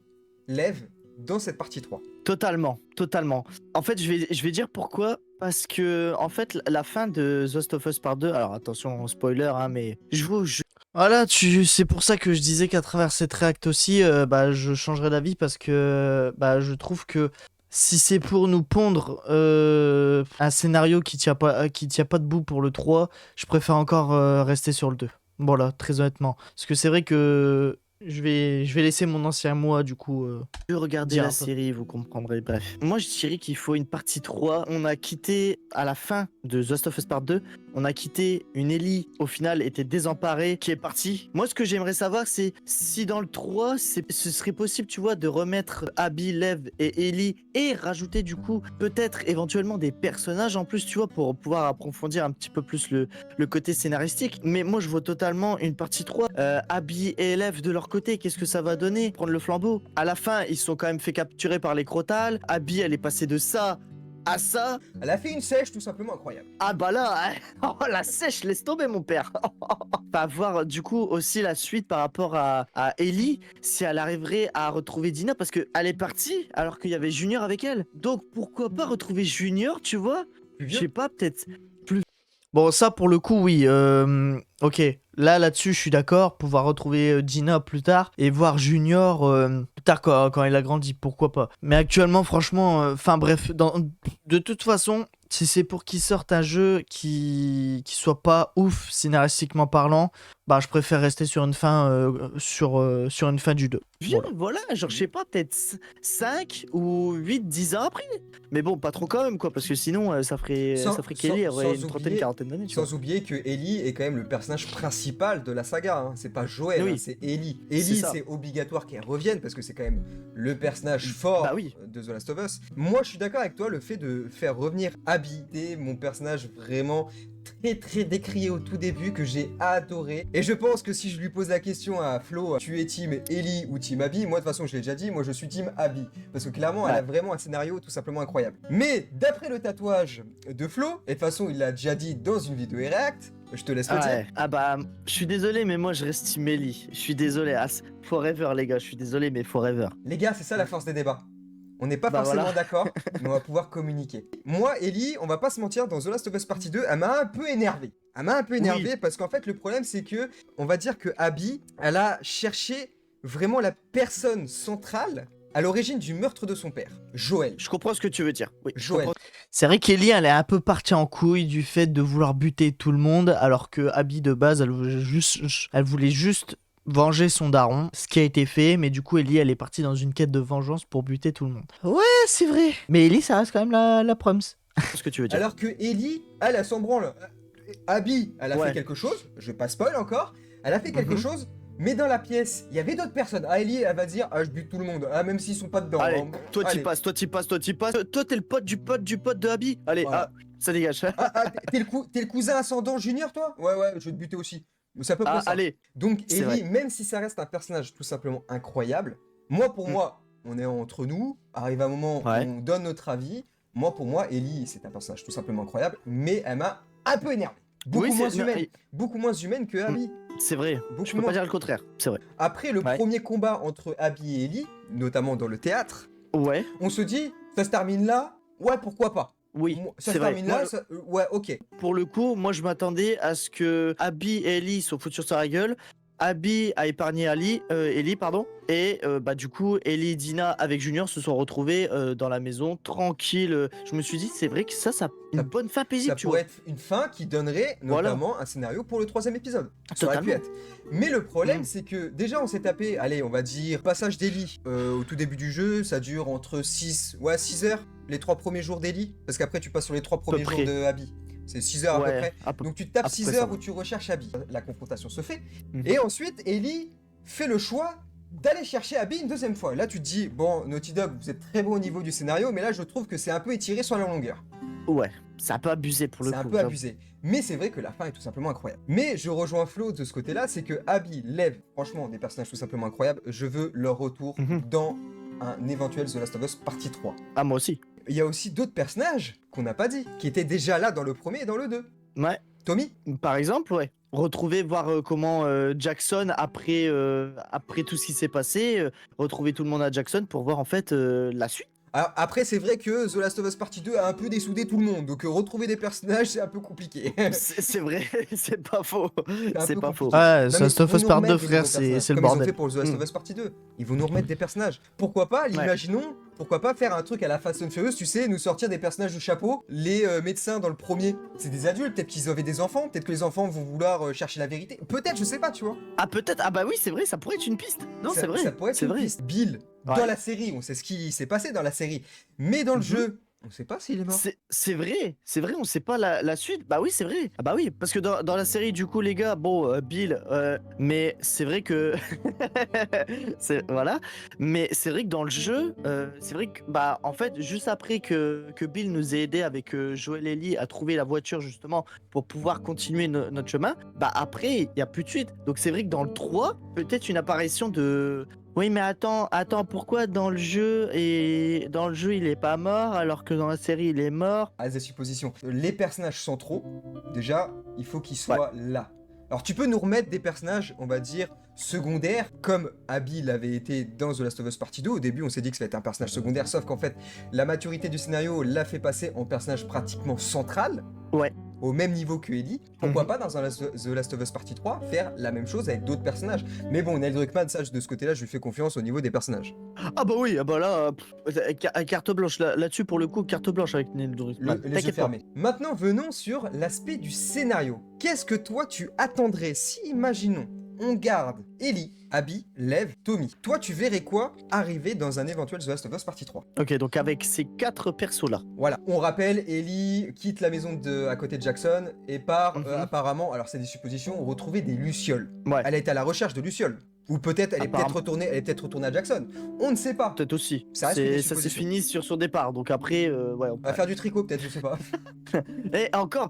Lev, dans cette partie 3? Totalement, totalement. En fait, je vais dire pourquoi. Parce que, en fait, la fin de The Last of Us Part 2, alors attention, spoiler, hein, mais je vous jure. Voilà, c'est pour ça que je disais qu'à travers cette réact aussi, bah, je changerais d'avis parce que bah, je trouve que si c'est pour nous pondre un scénario qui tient pas debout pour le 3, je préfère encore rester sur le 2. Voilà, très honnêtement. Parce que c'est vrai que je vais laisser mon ancien moi, du coup. Regardez Dire la un peu. série, vous comprendrez. Bref. Moi, je dirais qu'il faut une partie 3. On a quitté, à la fin de The Last of Us Part 2, on a quitté une Ellie, au final, était désemparée, qui est partie. Moi, ce que j'aimerais savoir, c'est si dans le 3, ce serait possible, tu vois, de remettre Abby, Lev et Ellie et rajouter, du coup, peut-être éventuellement des personnages en plus, tu vois, pour pouvoir approfondir un petit peu plus le côté scénaristique. Mais moi, je vois totalement une partie 3. Abby et Lev de leur côté, qu'est-ce que ça va donner? Prendre le flambeau. À la fin, ils se sont quand même fait capturer par les Crotales. Abby, elle est passée de ça à ça. Elle a fait une sèche tout simplement incroyable. Ah bah là, oh, la sèche, laisse tomber mon père. Va voir du coup aussi la suite par rapport à Ellie, si elle arriverait à retrouver Dina, parce qu'elle est partie alors qu'il y avait Junior avec elle. Donc pourquoi pas retrouver Junior, tu vois? Plus Je vieux. sais pas, peut-être. Bon, ça pour le coup, oui. Ok, là-dessus, je suis d'accord. Pouvoir retrouver Dina plus tard et voir Junior plus tard quand il a grandi, pourquoi pas. Mais actuellement, franchement, enfin bref, de toute façon, si c'est pour qu'il sorte un jeu qui soit pas ouf scénaristiquement parlant, bah je préfère rester sur une fin, sur une fin du 2. Vieux, Voilà. voilà, genre je sais pas, peut-être 5 ou 8, 10 ans après. Mais bon, pas trop quand même, quoi, parce que sinon, ça ferait Kelly, elle aurait une trentaine, oublier- quarantaine d'années, tu vois. sans oublier que Ellie est quand même le personnage principal de la saga. Hein. C'est pas Joël, Oui. hein, c'est Ellie. C'est Ellie, ça. c'est obligatoire qu'elle revienne parce que c'est quand même le personnage fort Bah oui. de The Last of Us. Moi, je suis d'accord avec toi, le fait de faire revenir Abby, c'est mon personnage vraiment très décrié au tout début que j'ai adoré. Et je pense que si je lui pose la question à Flo, tu es team Ellie ou team Abby, moi de toute façon je l'ai déjà dit, moi je suis team Abby. Parce que clairement elle a Ouais. vraiment un scénario tout simplement incroyable. Mais d'après le tatouage de Flo, et de toute façon il l'a déjà dit dans une vidéo React, je te laisse le dire. Ouais. Ah bah, je suis désolé, mais moi je reste Team Ellie. Je suis désolé. Forever, les gars, je suis désolé, mais forever. Les gars, c'est ça la force des débats. On n'est pas Bah forcément voilà. d'accord, mais on va pouvoir communiquer. Moi, Ellie, on va pas se mentir, dans The Last of Us Partie 2, elle m'a un peu énervé. Elle m'a un peu énervé parce qu'en fait, le problème, c'est que, on va dire que Abby, elle a cherché vraiment la personne centrale à l'origine du meurtre de son père, Joël. Je comprends ce que tu veux dire. Oui, je Joël. comprends. C'est vrai qu'Ellie, elle est un peu partie en couille du fait de vouloir buter tout le monde, alors que Abby, de base, elle voulait juste venger son daron, ce qui a été fait, mais du coup, Ellie, elle est partie dans une quête de vengeance pour buter tout le monde. Ouais, c'est vrai. Mais Ellie, ça reste quand même la proms. Je comprends ce que tu veux dire. Alors que Ellie, elle s'en branle. Abby, elle a Ouais. fait quelque chose, je vais pas spoil encore, elle a fait quelque Mhm. chose, mais dans la pièce, il y avait d'autres personnes. Ah, Ellie, elle va dire, ah, je bute tout le monde, ah, même s'ils sont pas dedans. Allez, hein. toi t'y Allez. passes, toi t'y passes, toi t'y passes. Toi t'es le pote du pote du pote de Abby. Allez, Voilà. ça dégage. T'es le cousin ascendant junior, toi? Ouais, je vais te buter aussi. C'est à peu près ça. Allez. Donc, C'est Ellie, vrai. même si ça reste un personnage tout simplement incroyable, pour moi, on est entre nous, arrive un moment où Ouais. on donne notre avis. Pour moi, Ellie, c'est un personnage tout simplement incroyable, mais elle m'a un peu énervé. Oui, Beaucoup moins humaine que Abby. c'est vrai. Beaucoup Je peux moins. pas dire le contraire. C'est vrai. Après le Ouais. premier combat entre Abby et Ellie, notamment dans le théâtre, Ouais. on se dit, ça se termine là? Ouais, pourquoi pas? Oui. Ça c'est se vrai. termine Moi, là? Ouais, ok. pour le coup, moi je m'attendais à ce que Abby et Ellie soient foutus sur la gueule. Abby a épargné Ellie, pardon. Et bah du coup, Ellie et Dina avec Junior se sont retrouvés dans la maison, tranquille. Je me suis dit, c'est vrai que ça une Ça- bonne fin Ça paisible, tu pourrait vois. être une fin qui donnerait Voilà. notamment un scénario pour le 3e épisode. Ça aurait pu Totalement. être. Mais le problème, Mm. c'est que déjà, on s'est tapé, allez, on va dire, passage d'Ellie au tout début du jeu, ça dure entre 6 heures, les 3 premiers jours d'Ellie, parce qu'après, tu passes sur les 3 premiers jours près. de Abby. C'est 6 heures à peu Ouais, près. à peu- Donc tu te tapes à peu 6 près ça, heures ouais. où tu recherches Abby. La confrontation se fait. Mhm. Et ensuite, Ellie fait le choix d'aller chercher Abby une deuxième fois. Là, tu te dis, bon, Naughty Dog, vous êtes très bon au niveau du scénario, mais là, je trouve que c'est un peu étiré sur la longueur. Ouais, c'est un peu abusé pour le C'est coup. un peu j'avoue. abusé. Mais c'est vrai que la fin est tout simplement incroyable. Mais je rejoins Flo de ce côté-là, c'est que Abby, Lev, franchement, des personnages tout simplement incroyables. Je veux leur retour Mhm. dans un éventuel The Last of Us partie 3. Ah, moi aussi. Il y a aussi d'autres personnages qu'on n'a pas dit, qui étaient déjà là dans le premier et dans le 2. Ouais. Tommy, Par exemple, ouais. Retrouver, voir comment Jackson, après tout ce qui s'est passé, retrouver tout le monde à Jackson pour voir en fait la suite. alors, après, c'est vrai que The Last of Us Partie 2 a un peu dessoudé tout le monde, donc retrouver des personnages, c'est un peu compliqué. C'est vrai, c'est pas faux. un C'est peu pas faux. compliqué. Ouais, Non, The mais Last of ils vont Us nous Part remettre 2, des frère, nouveaux c'est personnages, le comme ils ont bordel. fait pour The Last of Us Partie 2. Ils vont nous remettre des personnages. Pourquoi pas, imaginons, pourquoi pas faire un truc à la Fast and Furious, tu sais, nous sortir des personnages du chapeau, les médecins dans le premier. C'est des adultes, peut-être qu'ils avaient des enfants, peut-être que les enfants vont vouloir chercher la vérité. Peut-être, je sais pas, tu vois. Ah peut-être, ah bah oui c'est vrai, ça pourrait être une piste. Non Ça- c'est vrai, Ça pourrait être c'est une vrai. piste. Bill, Ouais. dans la série, on sait ce qui s'est passé dans la série. Mais dans le Mhm. jeu, on sait pas s'il est mort. C'est vrai, on sait pas la suite. Bah oui, c'est vrai. Ah bah oui, parce que dans la série, du coup, les gars, bon, Bill, mais c'est vrai que. Voilà. Mais c'est vrai que dans le jeu, c'est vrai que, bah, en fait, juste après que Bill nous ait aidé avec Joel et Ellie à trouver la voiture, justement, pour pouvoir continuer notre chemin, bah après, il n'y a plus de suite. Donc c'est vrai que dans le 3, peut-être une apparition de. Oui, mais attends, pourquoi dans le jeu il est pas mort alors que dans la série il est mort? À des suppositions. Les personnages centraux, déjà, il faut qu'ils soient là. Alors tu peux nous remettre des personnages, on va dire, secondaires, comme Abby l'avait été dans The Last of Us Partie 2. Au début, on s'est dit que ça va être un personnage secondaire, sauf qu'en fait, la maturité du scénario l'a fait passer en personnage pratiquement central. Ouais. Au même niveau que Ellie. Pourquoi pas dans The Last of Us Partie 3 faire la même chose avec d'autres personnages. Mais bon, Neil Druckmann, ça, de ce côté-là, je lui fais confiance au niveau des personnages. Ah bah oui, ah bah là, carte blanche là-dessus pour le coup, carte blanche avec Neil Druckmann. Les yeux T'inquiète pas. fermés. Maintenant, venons sur l'aspect du scénario. Qu'est-ce que toi tu attendrais si, imaginons, on garde Ellie, Abby, Lev, Tommy. Toi, tu verrais quoi arriver dans un éventuel The Last of Us Partie 3? Ok, donc avec ces 4 persos-là. Voilà, on rappelle, Ellie quitte la maison à côté de Jackson et part apparemment, alors c'est des suppositions, retrouver des lucioles. Ouais. Elle est à la recherche de lucioles. Ou peut-être elle est peut-être retournée à Jackson. On ne sait pas. Peut-être aussi. Ça reste que des Ça s'est suppositions. fini sur son départ, donc après, ouais. On va faire du tricot peut-être, je sais pas. Et encore,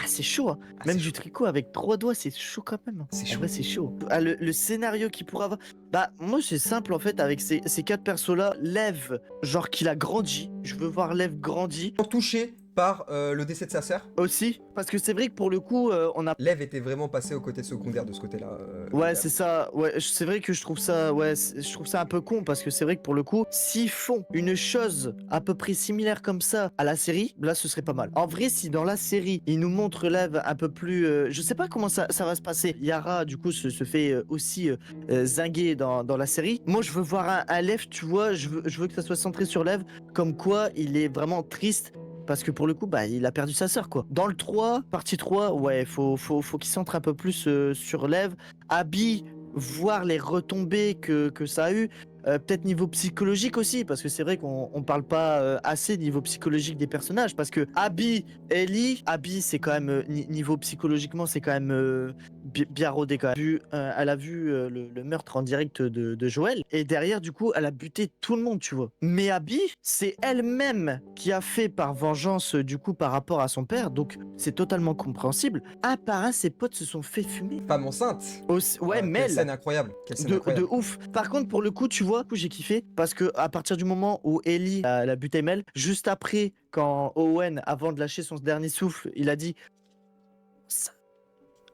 c'est chaud, hein. Ah, Même c'est du chaud. tricot avec 3 doigts, c'est chaud quand même. C'est En chaud. vrai, c'est chaud. Ah, le scénario qu'il pourra avoir. Bah, moi, c'est simple en fait, avec ces 4 persos-là. Lev, genre qu'il a grandi. Je veux voir Lev grandi Touché par le décès de sa sœur. aussi. Parce que c'est vrai que pour le coup, on a. Lev était vraiment passé au côté secondaire de ce côté-là. Ouais, c'est ça. Ouais, c'est vrai que je trouve ça, je trouve ça un peu con parce que c'est vrai que pour le coup, s'ils font une chose à peu près similaire comme ça à la série, là, ce serait pas mal. En vrai, si dans la série, ils nous montrent Lev un peu plus, je sais pas comment ça va se passer. Yara, du coup, se fait aussi zinguer dans la série. Moi, je veux voir un Lev, tu vois, je veux que ça soit centré sur Lev, comme quoi il est vraiment triste. Parce que pour le coup, bah, il a perdu sa sœur, quoi. Dans le 3, partie 3, ouais, faut qu'il centre un peu plus sur Lev. Abby, voir les retombées que ça a eu. Peut-être niveau psychologique aussi, parce que c'est vrai qu'on parle pas assez niveau psychologique des personnages. Parce que Abby, Ellie, Abby, c'est quand même, niveau psychologiquement, c'est quand même bien rodé quand même. Elle a vu le meurtre en direct de Joël. Et derrière, du coup, elle a buté tout le monde, tu vois. Mais Abby, c'est elle-même qui a fait par vengeance, du coup, par rapport à son père. Donc, c'est totalement compréhensible. Un par un, ses potes se sont fait fumer. Femme enceinte. Ouais, Quelle Mel. scène incroyable. Quelle scène De incroyable. ouf. Par contre, pour le coup, tu vois, j'ai kiffé parce que à partir du moment où Ellie a buté Mel, juste après, quand Owen, avant de lâcher son dernier souffle, il a dit.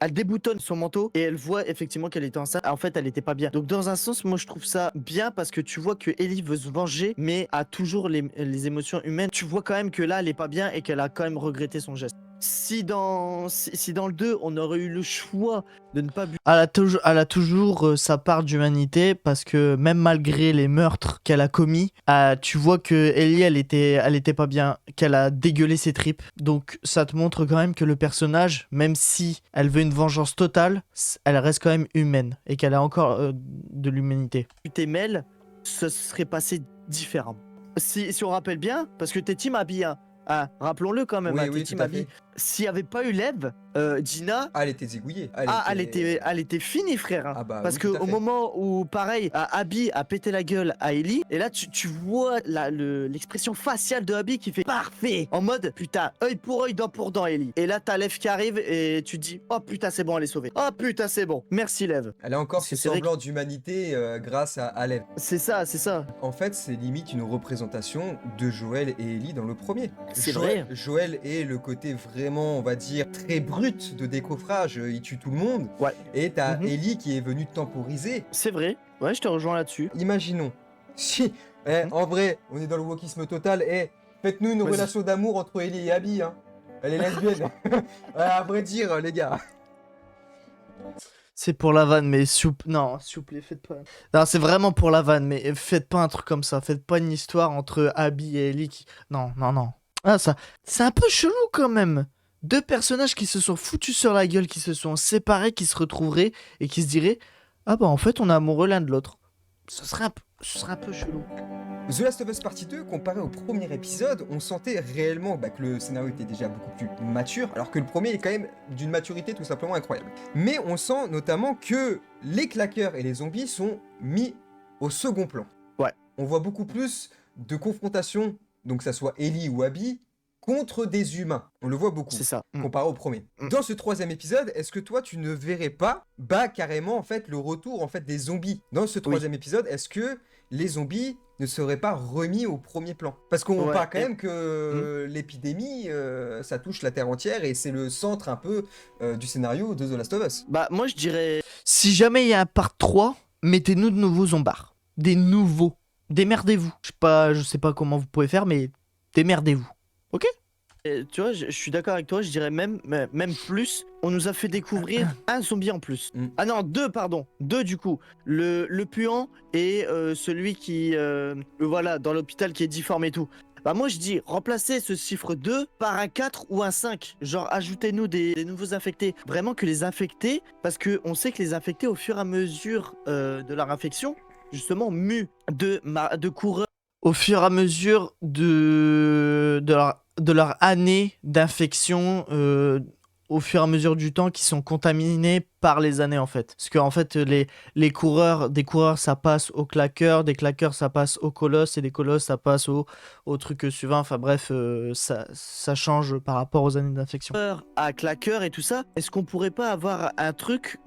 Elle déboutonne son manteau et elle voit effectivement qu'elle était enceinte. En fait, elle était pas bien. Donc, dans un sens, moi, je trouve ça bien parce que tu vois que Ellie veut se venger, mais a toujours les émotions humaines. Tu vois quand même que là, elle est pas bien et qu'elle a quand même regretté son geste. si dans le 2, on aurait eu le choix de ne pas buter. Elle a toujours sa part d'humanité parce que même malgré les meurtres qu'elle a commis, tu vois que Ellie, elle était pas bien, qu'elle a dégueulé ses tripes. Donc ça te montre quand même que le personnage, même si elle veut une vengeance totale, elle reste quand même humaine et qu'elle a encore de l'humanité. Mel, ce serait passé différemment. Si on rappelle bien, parce que t'es team Abby, hein. Ah, rappelons-le quand même, Oui, hein, oui, t'es team tout à Abby. fait. S'il n'y avait pas eu Lev, Gina, Ah, elle était zigouillée. elle était finie, frère, hein. Ah bah Parce oui, que tout à au fait. moment où, pareil, Abby a pété la gueule à Ellie, et là, tu vois l'expression faciale de Abby qui fait parfait, en mode putain, œil pour œil, dent pour dent, Ellie. Et là, t'as Lev qui arrive et tu te dis oh putain, c'est bon, elle est sauvée. Oh putain, c'est bon. Merci, Lev. Elle a encore Parce ce que c'est vrai semblant d'humanité grâce à Alev. C'est ça, c'est ça. En fait, c'est limite une représentation de Joël et Ellie dans le premier. C'est vrai. Joël est le côté vraiment, on va dire, très brut de décoffrage, il tue tout le monde. Ouais. Et t'as Mhm. Ellie qui est venue temporiser. C'est vrai. Ouais, je te rejoins là-dessus. Imaginons, si, Mhm. en vrai, on est dans le wokisme total, faites-nous une Vas-y. relation d'amour entre Ellie et Abby, hein. Elle est lesbienne. Ouais, à vrai dire, les gars. C'est pour la vanne, mais non, s'il vous plaît, faites pas. Non, c'est vraiment pour la vanne, mais faites pas un truc comme ça. Faites pas une histoire entre Abby et Ellie qui... Non, non, non. Ah, ça... C'est un peu chelou quand même. Deux personnages qui se sont foutus sur la gueule, qui se sont séparés, qui se retrouveraient et qui se diraient ah bah en fait on est amoureux l'un de l'autre. Ce serait un peu chelou. The Last of Us Partie 2, comparé au premier épisode, on sentait réellement que le scénario était déjà beaucoup plus mature, alors que le premier est quand même d'une maturité tout simplement incroyable. Mais on sent notamment que les claqueurs et les zombies sont mis au second plan. Ouais. On voit beaucoup plus de confrontations, donc que ça soit Ellie ou Abby, contre des humains. On le voit beaucoup. C'est ça. Comparé au premier. Dans ce troisième épisode, est-ce que toi tu ne verrais pas carrément en fait le retour en fait des zombies? Dans ce troisième épisode, est-ce que les zombies ne seraient pas remis au premier plan? Parce qu'on parle quand même que l'épidémie, ça touche la Terre entière et c'est le centre un peu du scénario de The Last of Us. Bah moi je dirais Si jamais il y a un part 3, mettez-nous de nouveaux zombards. Des nouveaux. Démerdez-vous. Je sais pas comment vous pouvez faire, mais démerdez-vous. Ok? tu vois, je suis d'accord avec toi, je dirais même plus. On nous a fait découvrir un zombie en plus. Ah non, deux, pardon. Deux du coup. Le puant et celui qui, voilà, dans l'hôpital qui est difforme et tout. Bah moi je dis, remplacez ce chiffre 2 par un 4 ou un 5. Genre ajoutez-nous des nouveaux infectés. Vraiment que les infectés, parce qu'on sait que les infectés au fur et à mesure de leur infection, justement, muent de coureurs. Au fur et à mesure de leur année d'infection, au fur et à mesure du temps, qui sont contaminés par les années en fait. Parce qu'en fait, des coureurs, ça passe aux claqueurs, des claqueurs, ça passe aux colosses, et des colosses, ça passe au truc suivant. Enfin bref, ça change par rapport aux années d'infection. À claqueur et tout ça, est-ce qu'on pourrait pas avoir un truc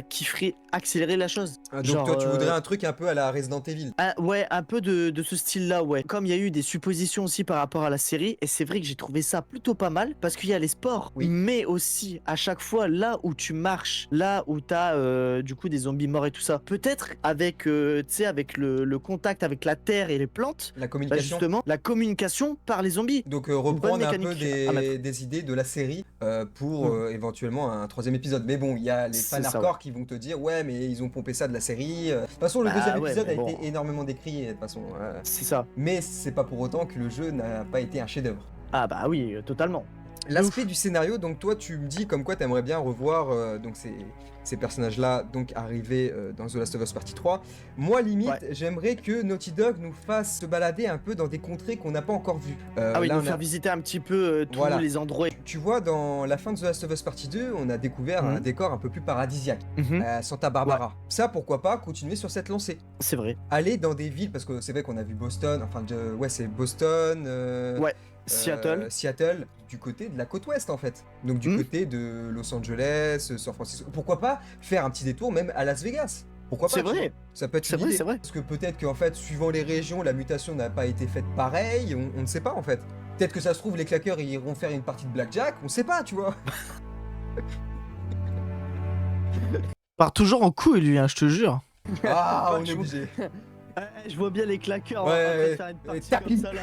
qui ferait accélérer la chose? Donc Genre, toi tu voudrais un truc un peu à la Resident Evil. Ouais, un peu de ce style-là, ouais. Comme il y a eu des suppositions aussi par rapport à la série, et c'est vrai que j'ai trouvé ça plutôt pas mal, parce qu'il y a les sports, mais aussi à chaque fois là où tu marches, là où t'as du coup des zombies morts et tout ça, peut-être avec, tu sais, avec le contact avec la terre et les plantes, La communication. justement, la communication par les zombies. Donc reprendre un peu mécanique à mettre. des idées de la série pour éventuellement un troisième épisode. Mais bon, il y a les fans C'est ça, hardcore qui vont te dire ouais mais ils ont pompé ça de la série. De toute façon le deuxième épisode a été énormément décrié de toute façon. C'est ça. Mais c'est pas pour autant que le jeu n'a pas été un chef-d'œuvre. Ah bah oui, totalement. L'aspect du scénario, donc toi tu me dis comme quoi t'aimerais bien revoir donc ces personnages-là donc arrivés dans The Last of Us Partie 3. Moi limite j'aimerais que Naughty Dog nous fasse se balader un peu dans des contrées qu'on n'a pas encore vues. Nous faire visiter un petit peu tous les endroits. Tu vois, dans la fin de The Last of Us Partie 2, on a découvert un décor un peu plus paradisiaque, Santa Barbara. Ça, pourquoi pas continuer sur cette lancée. C'est vrai. Aller dans des villes, parce que c'est vrai qu'on a vu Boston, c'est Boston, Seattle, du côté de la côte ouest en fait. Donc du côté de Los Angeles, San Francisco. Pourquoi pas faire un petit détour même à Las Vegas? Pourquoi pas? C'est vrai. Ça peut être une idée. Parce que peut-être qu'en fait, suivant les régions, la mutation n'a pas été faite pareil, on ne sait pas en fait. Peut-être que ça se trouve, les claqueurs ils iront faire une partie de blackjack, on sait pas, tu vois. Part toujours en couille lui, hein, je te jure. Ah, on est obligé. Je vois bien les claqueurs, Ouais, faire une partie comme ça là.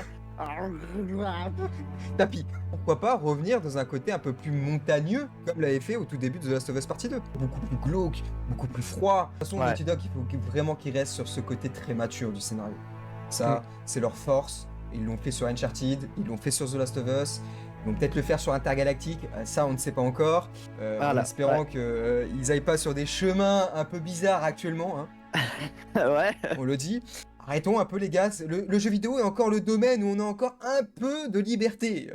Tapis. Pourquoi pas revenir dans un côté un peu plus montagneux, comme l'avait fait au tout début de The Last of Us Partie 2. Beaucoup plus glauque, beaucoup plus froid. De toute façon, Ouais. Naughty Dog, il faut vraiment qu'ils restent sur ce côté très mature du scénario. Ça, c'est leur force. Ils l'ont fait sur Uncharted, ils l'ont fait sur The Last of Us. Ils vont peut-être le faire sur Intergalactic, ça on ne sait pas encore, en Voilà, espérant qu'ils aillent pas sur des chemins un peu bizarres actuellement, hein, Ouais. on le dit. Arrêtons un peu les gars, le jeu vidéo est encore le domaine où on a encore un peu de liberté.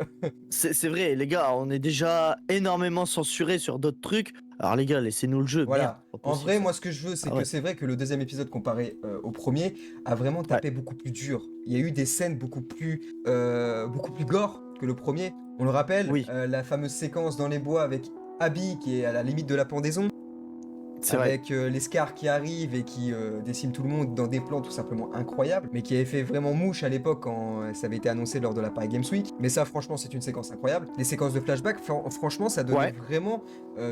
C'est vrai, les gars, on est déjà énormément censurés sur d'autres trucs. Alors les gars, laissez-nous le jeu. Voilà. Merde, pas En possible, vrai, ça. moi ce que je veux, c'est Ah que ouais. c'est vrai que le deuxième épisode comparé au premier a vraiment tapé beaucoup plus dur. Il y a eu des scènes beaucoup plus gore que le premier. On le rappelle, Oui. la fameuse séquence dans les bois avec Abby qui est à la limite de la pendaison. C'est vrai. Avec les Scars qui arrivent et qui déciment tout le monde dans des plans tout simplement incroyables, mais qui avait fait vraiment mouche à l'époque quand ça avait été annoncé lors de la Paris Games Week. Mais ça, franchement, c'est une séquence incroyable. Les séquences de flashback, franchement, ça donnait Ouais. vraiment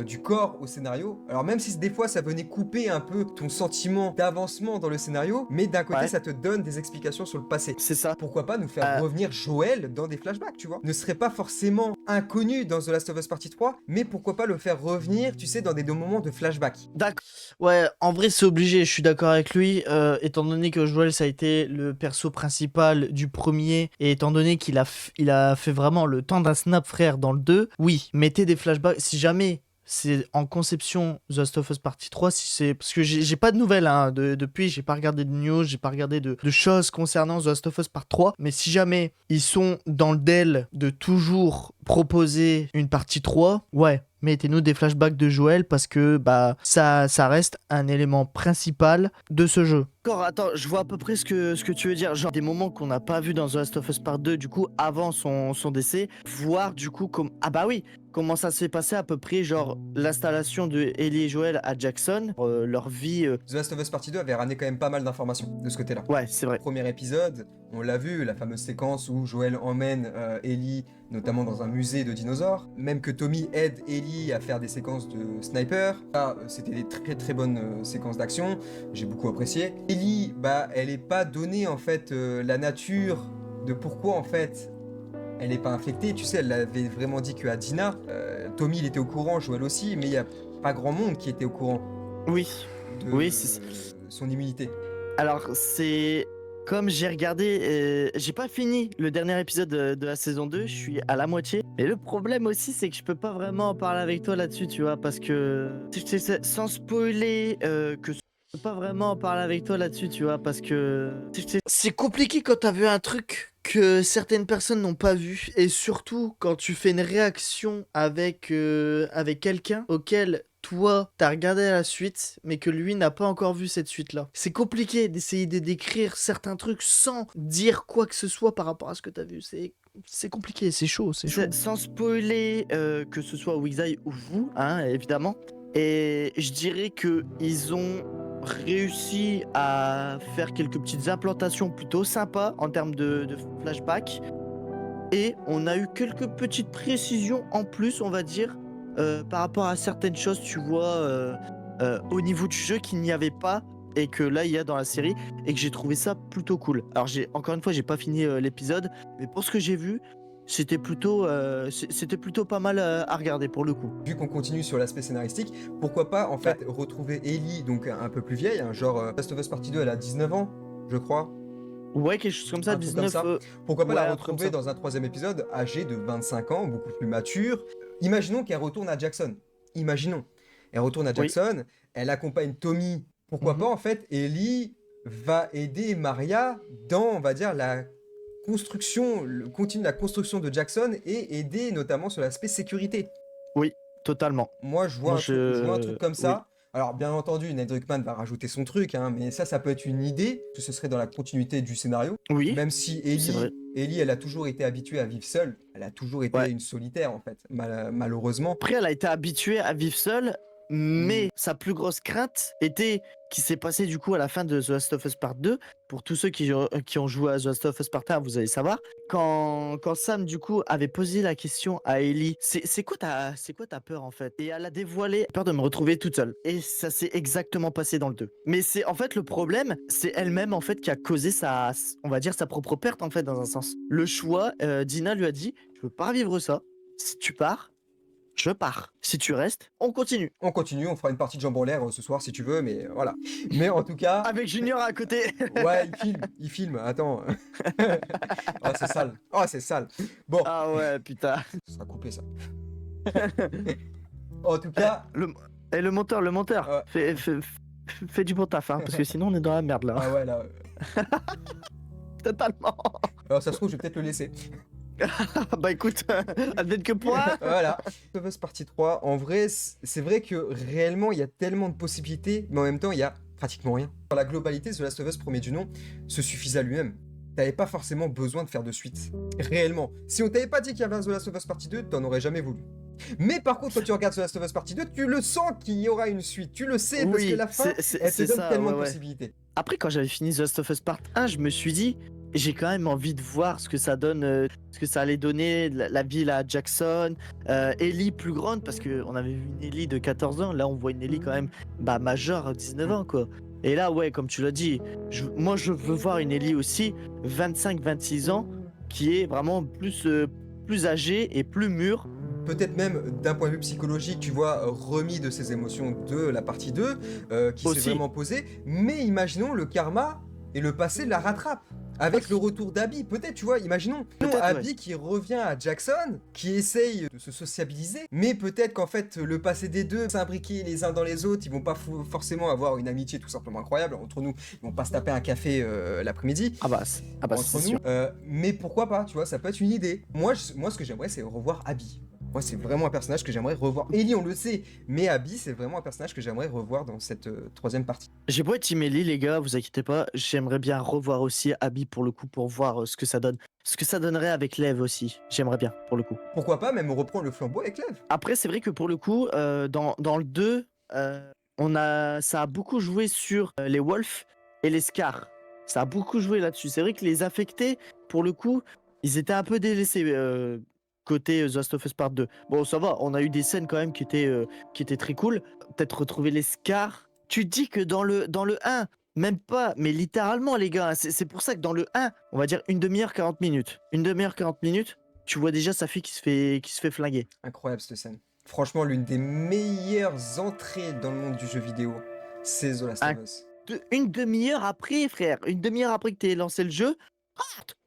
du corps au scénario. Alors même si des fois ça venait couper un peu ton sentiment d'avancement dans le scénario, mais d'un côté, Ouais. ça te donne des explications sur le passé. C'est ça. Pourquoi pas nous faire revenir Joël dans des flashbacks, tu vois? Ne serait pas forcément inconnu dans The Last of Us Partie 3, mais pourquoi pas le faire revenir, tu sais, dans des moments de flashback. D'accord. Ouais, en vrai, c'est obligé, je suis d'accord avec lui. Étant donné que Joel, ça a été le perso principal du premier, et étant donné il a fait vraiment le temps d'un snap, frère, dans le 2, oui, mettez des flashbacks. Si jamais c'est en conception The Last of Us Partie 3, si c'est... Parce que j'ai pas de nouvelles, hein, depuis, j'ai pas regardé de news, j'ai pas regardé de choses concernant The Last of Us Part 3, mais si jamais ils sont dans le deal de toujours proposer une partie 3, ouais, mettez-nous des flashbacks de Joël parce que bah ça reste un élément principal de ce jeu. D'accord, attends, je vois à peu près ce que tu veux dire. Genre des moments qu'on n'a pas vu dans The Last of Us Part 2, du coup, avant son décès. Voir du coup comme... Ah bah oui, comment ça s'est passé à peu près, genre l'installation de Ellie et Joël à Jackson, leur vie... The Last of Us Partie 2 avait ramené quand même pas mal d'informations de ce côté-là. Ouais, c'est vrai. Premier épisode, on l'a vu, la fameuse séquence où Joël emmène Ellie, notamment dans un musée de dinosaures. Même que Tommy aide Ellie à faire des séquences de sniper. Ça, c'était des très très bonnes séquences d'action. J'ai beaucoup apprécié. Ellie, bah, elle est pas donnée en fait la nature de pourquoi en fait elle est pas infectée. Tu sais, elle l'avait vraiment dit que à Dina. Tommy, il était au courant, Joël aussi, mais il y a pas grand monde qui était au courant Oui. de Oui, c'est... son immunité. Alors, c'est... Comme j'ai regardé, j'ai pas fini le dernier épisode de la saison 2, je suis à la moitié. Et le problème aussi, c'est que je peux pas vraiment en parler avec toi là-dessus, tu vois, parce que... Sans spoiler, que je peux pas vraiment en parler avec toi là-dessus, tu vois, parce que... C'est compliqué quand t'as vu un truc que certaines personnes n'ont pas vu, et surtout quand tu fais une réaction avec quelqu'un auquel toi t'as regardé la suite mais que lui n'a pas encore vu cette suite là. C'est compliqué d'essayer de décrire certains trucs sans dire quoi que ce soit par rapport à ce que t'as vu. C'est compliqué, c'est chaud, c'est chaud. Sans spoiler, que ce soit Wixai ou vous, hein, évidemment. Et je dirais que ils ont réussi à faire quelques petites implantations plutôt sympas en termes de flashback. Et on a eu quelques petites précisions en plus, on va dire, par rapport à certaines choses, tu vois, au niveau du jeu qu'il n'y avait pas et que là il y a dans la série et que j'ai trouvé ça plutôt cool. Alors encore une fois, j'ai pas fini l'épisode, mais pour ce que j'ai vu, c'était plutôt pas mal à regarder pour le coup. Vu qu'on continue sur l'aspect scénaristique, pourquoi pas en fait retrouver Ellie, donc un peu plus vieille, hein, genre Last of Us Partie 2, elle a 19 ans, je crois. Ouais, quelque chose comme ça, Un truc comme 19. ça. Pourquoi pas ouais, la un truc comme retrouver ça. dans un troisième épisode, âgée de 25 ans, beaucoup plus mature. Imaginons qu'elle retourne à Jackson. Imaginons. Elle retourne à Oui. Jackson, elle accompagne Tommy. Pourquoi Mhm. pas en fait, Ellie va aider Maria dans, on va dire, la construction, continue la construction de Jackson et aider notamment sur l'aspect sécurité. Totalement. Moi, je vois, Moi, je vois un truc comme ça. oui. Alors, bien entendu, Ned Druckmann va rajouter son truc, hein, mais ça peut être une idée, que ce serait dans la continuité du scénario. Oui, Même si c'est vrai. Ellie, elle a toujours été habituée à vivre seule. Elle a toujours été Ouais. une solitaire, en fait, malheureusement. Après, elle a été habituée à vivre seule, Mais sa plus grosse crainte était qui s'est passé du coup à la fin de The Last of Us Part 2. Pour tous ceux qui ont joué à The Last of Us Part 1, vous allez savoir. Quand Sam du coup avait posé la question à Ellie, c'est quoi ta peur en fait? Et elle a dévoilé peur de me retrouver toute seule. Et ça s'est exactement passé dans le 2. Mais c'est en fait le problème, c'est elle-même en fait qui a causé on va dire sa propre perte en fait dans un sens. Le choix, Dina lui a dit, je veux pas vivre ça. Si tu pars, je pars. Si tu restes, on continue. On continue, on fera une partie de jambes en l'air ce soir si tu veux, mais voilà. Mais en tout cas, Avec Junior à côté. ouais, il filme, attends. Oh, c'est sale. Oh, c'est sale. Bon, Ah ouais, putain. ça sera coupé ça. En tout cas, Et le monteur, Ouais. fais du bon taf, hein, parce que sinon on est dans la merde là. ah ouais, là. Totalement. Alors ça se trouve, je vais peut-être le laisser. Bah écoute, advienne que pourra. Voilà. The Last of Us Partie 3, en vrai, c'est vrai que réellement, il y a tellement de possibilités, mais en même temps, il y a pratiquement rien. Dans la globalité, The Last of Us premier du nom se suffisait à lui-même. T'avais pas forcément besoin de faire de suite. Réellement. Si on t'avait pas dit qu'il y avait un The Last of Us Partie 2, t'en aurais jamais voulu. Mais par contre, quand tu regardes The Last of Us Partie 2, tu le sens qu'il y aura une suite. Tu le sais, parce Oui, que la fin, elle te donne ça, tellement ouais, de ouais. possibilités. Après, quand j'avais fini The Last of Us Part 1, je me suis dit, j'ai quand même envie de voir ce que ça donne, ce que ça allait donner, la ville à Jackson, Ellie plus grande, parce qu'on avait vu une Ellie de 14 ans, là on voit une Ellie quand même majeure, 19 ans quoi. Et là, ouais, comme tu l'as dit, moi je veux voir une Ellie aussi, 25-26 ans, qui est vraiment plus âgée et plus mûre. Peut-être même d'un point de vue psychologique, tu vois, remis de ses émotions de la partie 2, qui s'est Aussi. vraiment posé. Mais imaginons le karma et le passé la rattrape. Avec le retour d'Abby, peut-être, tu vois, imaginons Peut-être, Abby ouais. qui revient à Jackson, qui essaye de se sociabiliser, mais peut-être qu'en fait, le passé des deux, s'imbriquer les uns dans les autres, ils vont pas forcément avoir une amitié tout simplement incroyable entre nous, ils vont pas se taper un café l'après-midi. Ah bah Entre c'est nous, sûr. mais pourquoi pas, tu vois, ça peut être une idée. Moi, ce que j'aimerais, c'est revoir Abby. Moi, c'est vraiment un personnage que j'aimerais revoir. Ellie, on le sait, mais Abby, c'est vraiment un personnage que j'aimerais revoir dans cette troisième partie. J'ai beau être Team Ellie, les gars, vous inquiétez pas, j'aimerais bien revoir aussi Abby pour le coup, pour voir ce que ça donne. Ce que ça donnerait avec Lev aussi, j'aimerais bien, pour le coup. Pourquoi pas même reprendre le flambeau avec Lev. Après, c'est vrai que pour le coup, dans le 2, ça a beaucoup joué sur les Wolves et les Scars. Ça a beaucoup joué là-dessus. C'est vrai que les affectés, pour le coup, ils étaient un peu délaissés côté The Last of Us Part 2. Bon, ça va, on a eu des scènes quand même qui étaient très cool. Peut-être retrouver les Scars. Tu dis que dans le 1, même pas, mais littéralement, les gars, hein, c'est pour ça que dans le 1, on va dire une demi-heure, 40 minutes. Une demi-heure, 40 minutes, tu vois déjà sa fille qui se fait flinguer. Incroyable cette scène. Franchement, l'une des meilleures entrées dans le monde du jeu vidéo, c'est The Last of Us. Une demi-heure après, frère, une demi-heure après que tu aies lancé le jeu.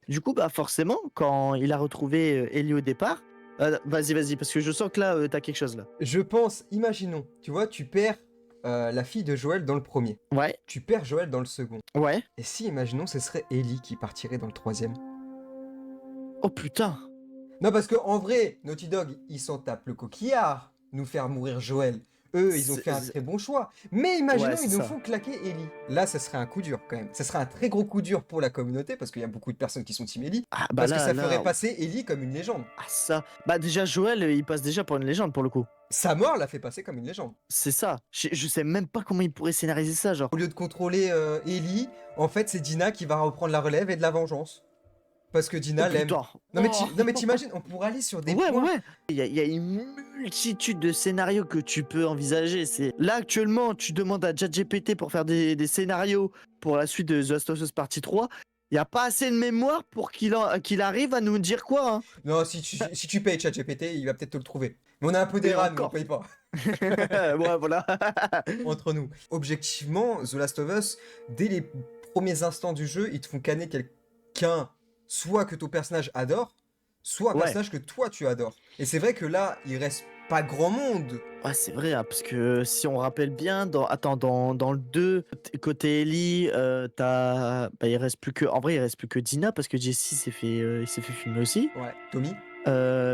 Du coup, bah forcément, quand il a retrouvé Ellie au départ, vas-y, parce que je sens que là, t'as quelque chose là. Je pense, imaginons, tu vois, tu perds la fille de Joël dans le premier. Ouais, Tu perds Joël dans le second. ouais. Et si, imaginons, ce serait Ellie qui partirait dans le troisième. Oh putain. Non, parce que en vrai, Naughty Dog, ils s'en tapent le coquillard, nous faire mourir Joël. Eux, ils ont fait un très bon choix. Mais imaginons, Ouais, c'est ils nous ça. font claquer Ellie. Là, ça serait un coup dur quand même. Ça serait un très gros coup dur pour la communauté, parce qu'il y a beaucoup de personnes qui sont Team Ellie. Ah, Parce que ça ferait passer Ellie comme une légende. Ah, ça. Bah déjà, Joël, il passe déjà pour une légende pour le coup. Sa mort l'a fait passer comme une légende. C'est ça. Je sais même pas comment il pourrait scénariser ça, genre. Au lieu de contrôler Ellie, en fait, c'est Dina qui va reprendre la relève et de la vengeance. Parce que Dina Oh, l'aime. putain. Non mais, Oh. non mais t'imagines, on pourrait aller sur des Ouais, points. ouais. Il y a une multitude de scénarios que tu peux envisager. Là, actuellement, tu demandes à ChatGPT pour faire des scénarios pour la suite de The Last of Us Partie 3. Il n'y a pas assez de mémoire pour qu'il arrive à nous dire quoi. Hein. Non, si tu payes ChatGPT, il va peut-être te le trouver. Mais on a un peu des rats, nous, on paye pas. Ouais, voilà. Entre nous. Objectivement, The Last of Us, dès les premiers instants du jeu, ils te font canner quelqu'un, soit que ton personnage adore, soit un Ouais. personnage que toi tu adores. Et c'est vrai que là, il reste pas grand monde. Ouais, c'est vrai, hein, parce que si on rappelle bien, dans le 2, côté Ellie, il reste plus que. En vrai, il reste plus que Dina parce que Jesse il s'est fait filmer aussi. Ouais, Tommy.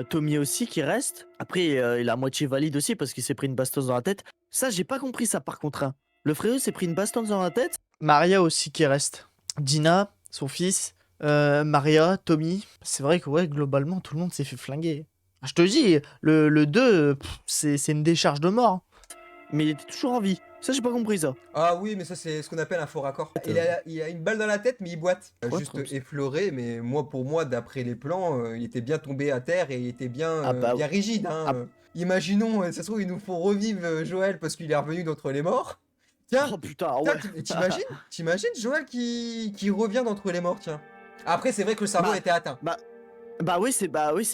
Tommy aussi qui reste. Après, il est à moitié valide aussi parce qu'il s'est pris une bastos dans la tête. Ça, j'ai pas compris ça par contre. Hein. Le frérot s'est pris une bastos dans la tête. Maria aussi qui reste. Dina, son fils, Maria, Tommy. C'est vrai que ouais, globalement, tout le monde s'est fait flinguer. Je te dis, le 2, c'est une décharge de mort. mais il était toujours en vie. Ça, j'ai pas compris ça. Ah oui, mais ça c'est ce qu'on appelle un faux raccord. Il a une balle dans la tête, mais il boite. Ouais, Juste trop- effleuré, mais pour moi, d'après les plans, il était bien tombé à terre et il était Ah bah, bien rigide. Hein. ah. Imaginons, ça se trouve, ils nous font revivre Joël parce qu'il est revenu d'entre les morts. Tiens, Oh putain, ouais. t'imagines Joël qui revient d'entre les morts, tiens. Après, c'est vrai que le cerveau Bah, était atteint. Bah oui, c'est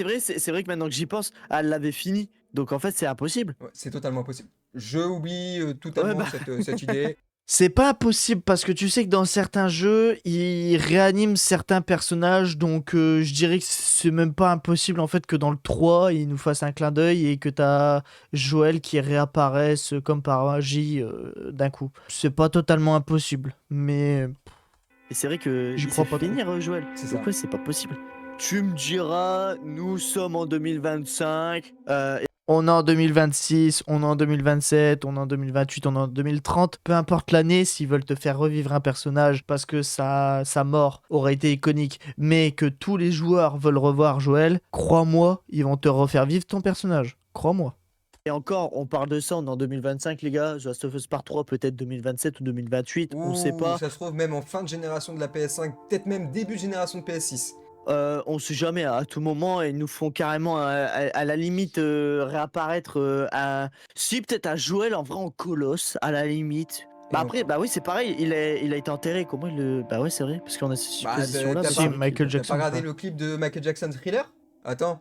vrai, c'est vrai que maintenant que j'y pense, elle l'avait fini. Donc en fait, c'est impossible. Ouais, c'est totalement possible. Je oublie Ouais, totalement bah, cette idée. C'est pas impossible parce que tu sais que dans certains jeux, ils réaniment certains personnages, donc je dirais que c'est même pas impossible en fait que dans le 3, ils nous fassent un clin d'œil et que t'as Joël qui réapparaisse comme par magie d'un coup. C'est pas totalement impossible, mais et c'est vrai que j'y il crois s'est pas fait trop. finir, Joël. C'est ça. Donc ouais, c'est pas possible. Tu me diras, nous sommes en 2025. On est en 2026, on est en 2027, on est en 2028, on est en 2030. Peu importe l'année, s'ils veulent te faire revivre un personnage parce que sa mort aurait été iconique, mais que tous les joueurs veulent revoir Joël, crois-moi, ils vont te refaire vivre ton personnage. Crois-moi. Et encore, on parle de ça, on est en 2025, les gars. The Last of Us Part 3, peut-être 2027 ou 2028, on sait Ouh, pas. ça se trouve même en fin de génération de la PS5, peut-être même début de génération de PS6. On sait jamais, à tout moment, ils nous font carrément, à la limite, réapparaître si, peut-être à Joël, en vrai, en colosse, à la limite. Et Bah on- après, bah oui, c'est pareil, il a été enterré. Comment il le. Bah ouais, c'est vrai, parce qu'on a ces Bah, suppositions-là. t'as Mais Si, pas, c'est vrai Michael t'as Jackson, pas regardé quoi. le clip de Michael Jackson Thriller? Attends.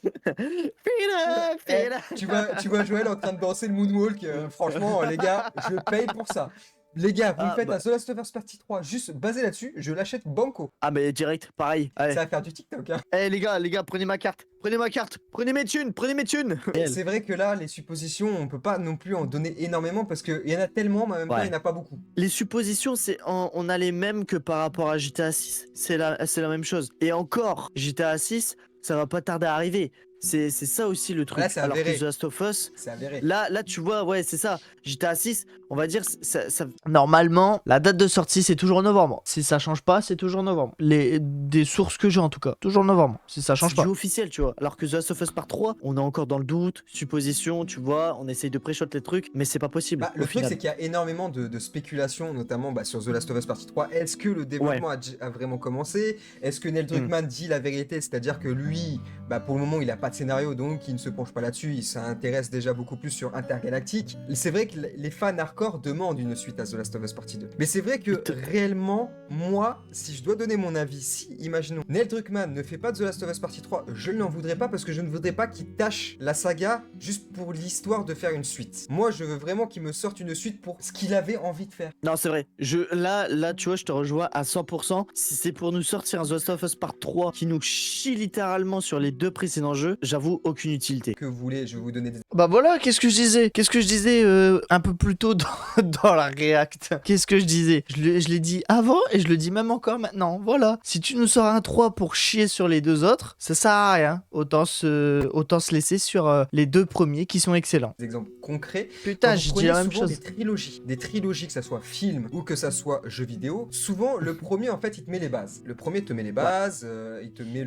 Fila, Eh, fila. tu vois Joël en train de danser le moonwalk. Franchement, les gars, je paye pour ça. Les gars, vous me Ah, faites bah, un The Last of Us Partie 3 juste basé là-dessus, je l'achète banco. ah, mais direct, pareil. Allez. Ça va faire du TikTok, hein. Eh les gars, prenez ma carte. Prenez ma carte. Prenez mes thunes. Prenez mes thunes. C'est vrai que là, les suppositions, on peut pas non plus en donner énormément parce qu'il y en a tellement, mais en même temps, il Ouais. n'y en a pas beaucoup. Les suppositions, on a les mêmes que par rapport à GTA 6. C'est la même chose. Et encore, GTA 6, ça va pas tarder à arriver. C'est ça aussi le truc. Là, c'est Alors que avéré. The Last of Us, C'est avéré. là, tu vois, ouais, c'est ça. GTA 6, on va dire, Normalement, la date de sortie, c'est toujours novembre. Si ça change pas, c'est toujours novembre. Des sources que j'ai en tout cas, toujours novembre. Si ça change c'est pas. du officiel, tu vois. Alors que The Last of Us Part 3, on est encore dans le doute, supposition, tu vois, on essaye de pré-shot les trucs, mais c'est pas possible. Bah, le au truc, final. c'est qu'il y a énormément de spéculations, notamment sur The Last of Us Partie 3. Est-ce que le développement a vraiment commencé? Est-ce que Neil Druckmann dit la vérité? C'est-à-dire que lui, bah, pour le moment, il n'a pas de scénario, donc il ne se penche pas là-dessus. Il s'intéresse déjà beaucoup plus sur Intergalactique. C'est vrai que les fans hardcore demandent une suite à The Last of Us Partie 2. Mais c'est vrai que réellement, moi, si je dois donner mon avis, si, imaginons, Neil Druckmann ne fait pas de The Last of Us Partie 3, je ne l'en voudrais pas parce que je ne voudrais pas qu'il tâche la saga juste pour l'histoire de faire une suite. Moi, je veux vraiment qu'il me sorte une suite pour ce qu'il avait envie de faire. Non, c'est vrai. Là, tu vois, je te rejoins à 100%. Si c'est pour nous sortir un The Last of Us Part 3 qui nous chie littéralement sur les deux précédents jeux, j'avoue, aucune utilité. Que vous voulez, je vais vous donner des... Bah voilà, qu'est-ce que je disais? Qu'est-ce que je disais un peu plus tôt dans la React? Qu'est-ce que je disais? Je l'ai dit avant et je le dis même encore maintenant. Voilà. Si tu nous sors un 3 pour chier sur les deux autres, ça sert à rien. Autant se laisser sur les deux premiers qui sont excellents. Des exemples concrets. Putain, Quand j'ai vous dit prenez la même souvent chose. des trilogies, que ça soit film ou que ça soit jeu vidéo, souvent le premier en fait il te met les bases. Le premier te met les bases, il te met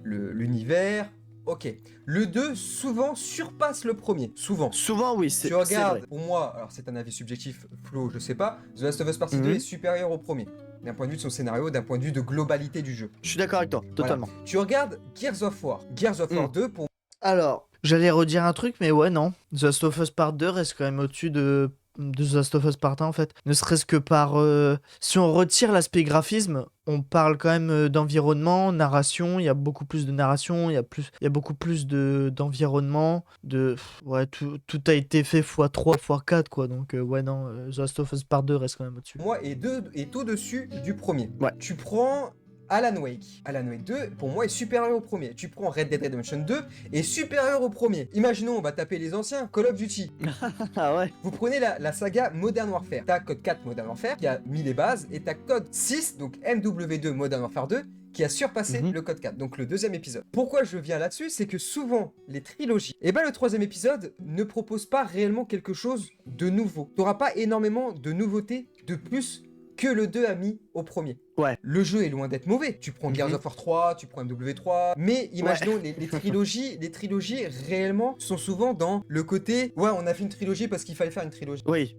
l'univers. Ok. Le 2 souvent surpasse le premier. Souvent. Souvent, oui, c'est Tu vrai. regardes, pour moi, alors c'est un avis subjectif, Flo, je sais pas, The Last of Us Partie 2 Mhm. est supérieur au premier. D'un point de vue de son scénario, d'un point de vue de globalité du jeu. Je suis d'accord avec toi, totalement. Voilà. Tu regardes Gears of War. Gears of War 2, pour Alors, j'allais redire un truc, mais ouais, non. The Last of Us Part 2 reste quand même au-dessus de The Last of Us Part 1, en fait. Ne serait-ce que par... si on retire l'aspect graphisme, on parle quand même d'environnement, narration. Il y a beaucoup plus de narration, il y a beaucoup plus d'environnement. Ouais, tout a été fait x3, x4, quoi. Donc, ouais, non, The Last of Us Part 2 reste quand même au-dessus. moi est au-dessus du premier. Ouais. Tu prends Alan Wake. Alan Wake 2, pour moi, est supérieur au premier. Tu prends Red Dead Redemption 2, est supérieur au premier. Imaginons, on va taper les anciens, Call of Duty. Ah ouais. Vous prenez la saga Modern Warfare. T'as Code 4 Modern Warfare qui a mis les bases, et t'as Code 6, donc MW2 Modern Warfare 2, qui a surpassé Mhm. le Code 4, donc le deuxième épisode. Pourquoi je viens là-dessus, c'est que souvent, les trilogies, et ben le troisième épisode ne propose pas réellement quelque chose de nouveau. T'auras pas énormément de nouveautés de plus que le 2 a mis au premier. Ouais. Le jeu est loin d'être mauvais. Tu prends Gears of War 3, tu prends MW3, mais imaginons les trilogies réellement sont souvent dans le côté ouais, on a fait une trilogie parce qu'il fallait faire une trilogie. Oui.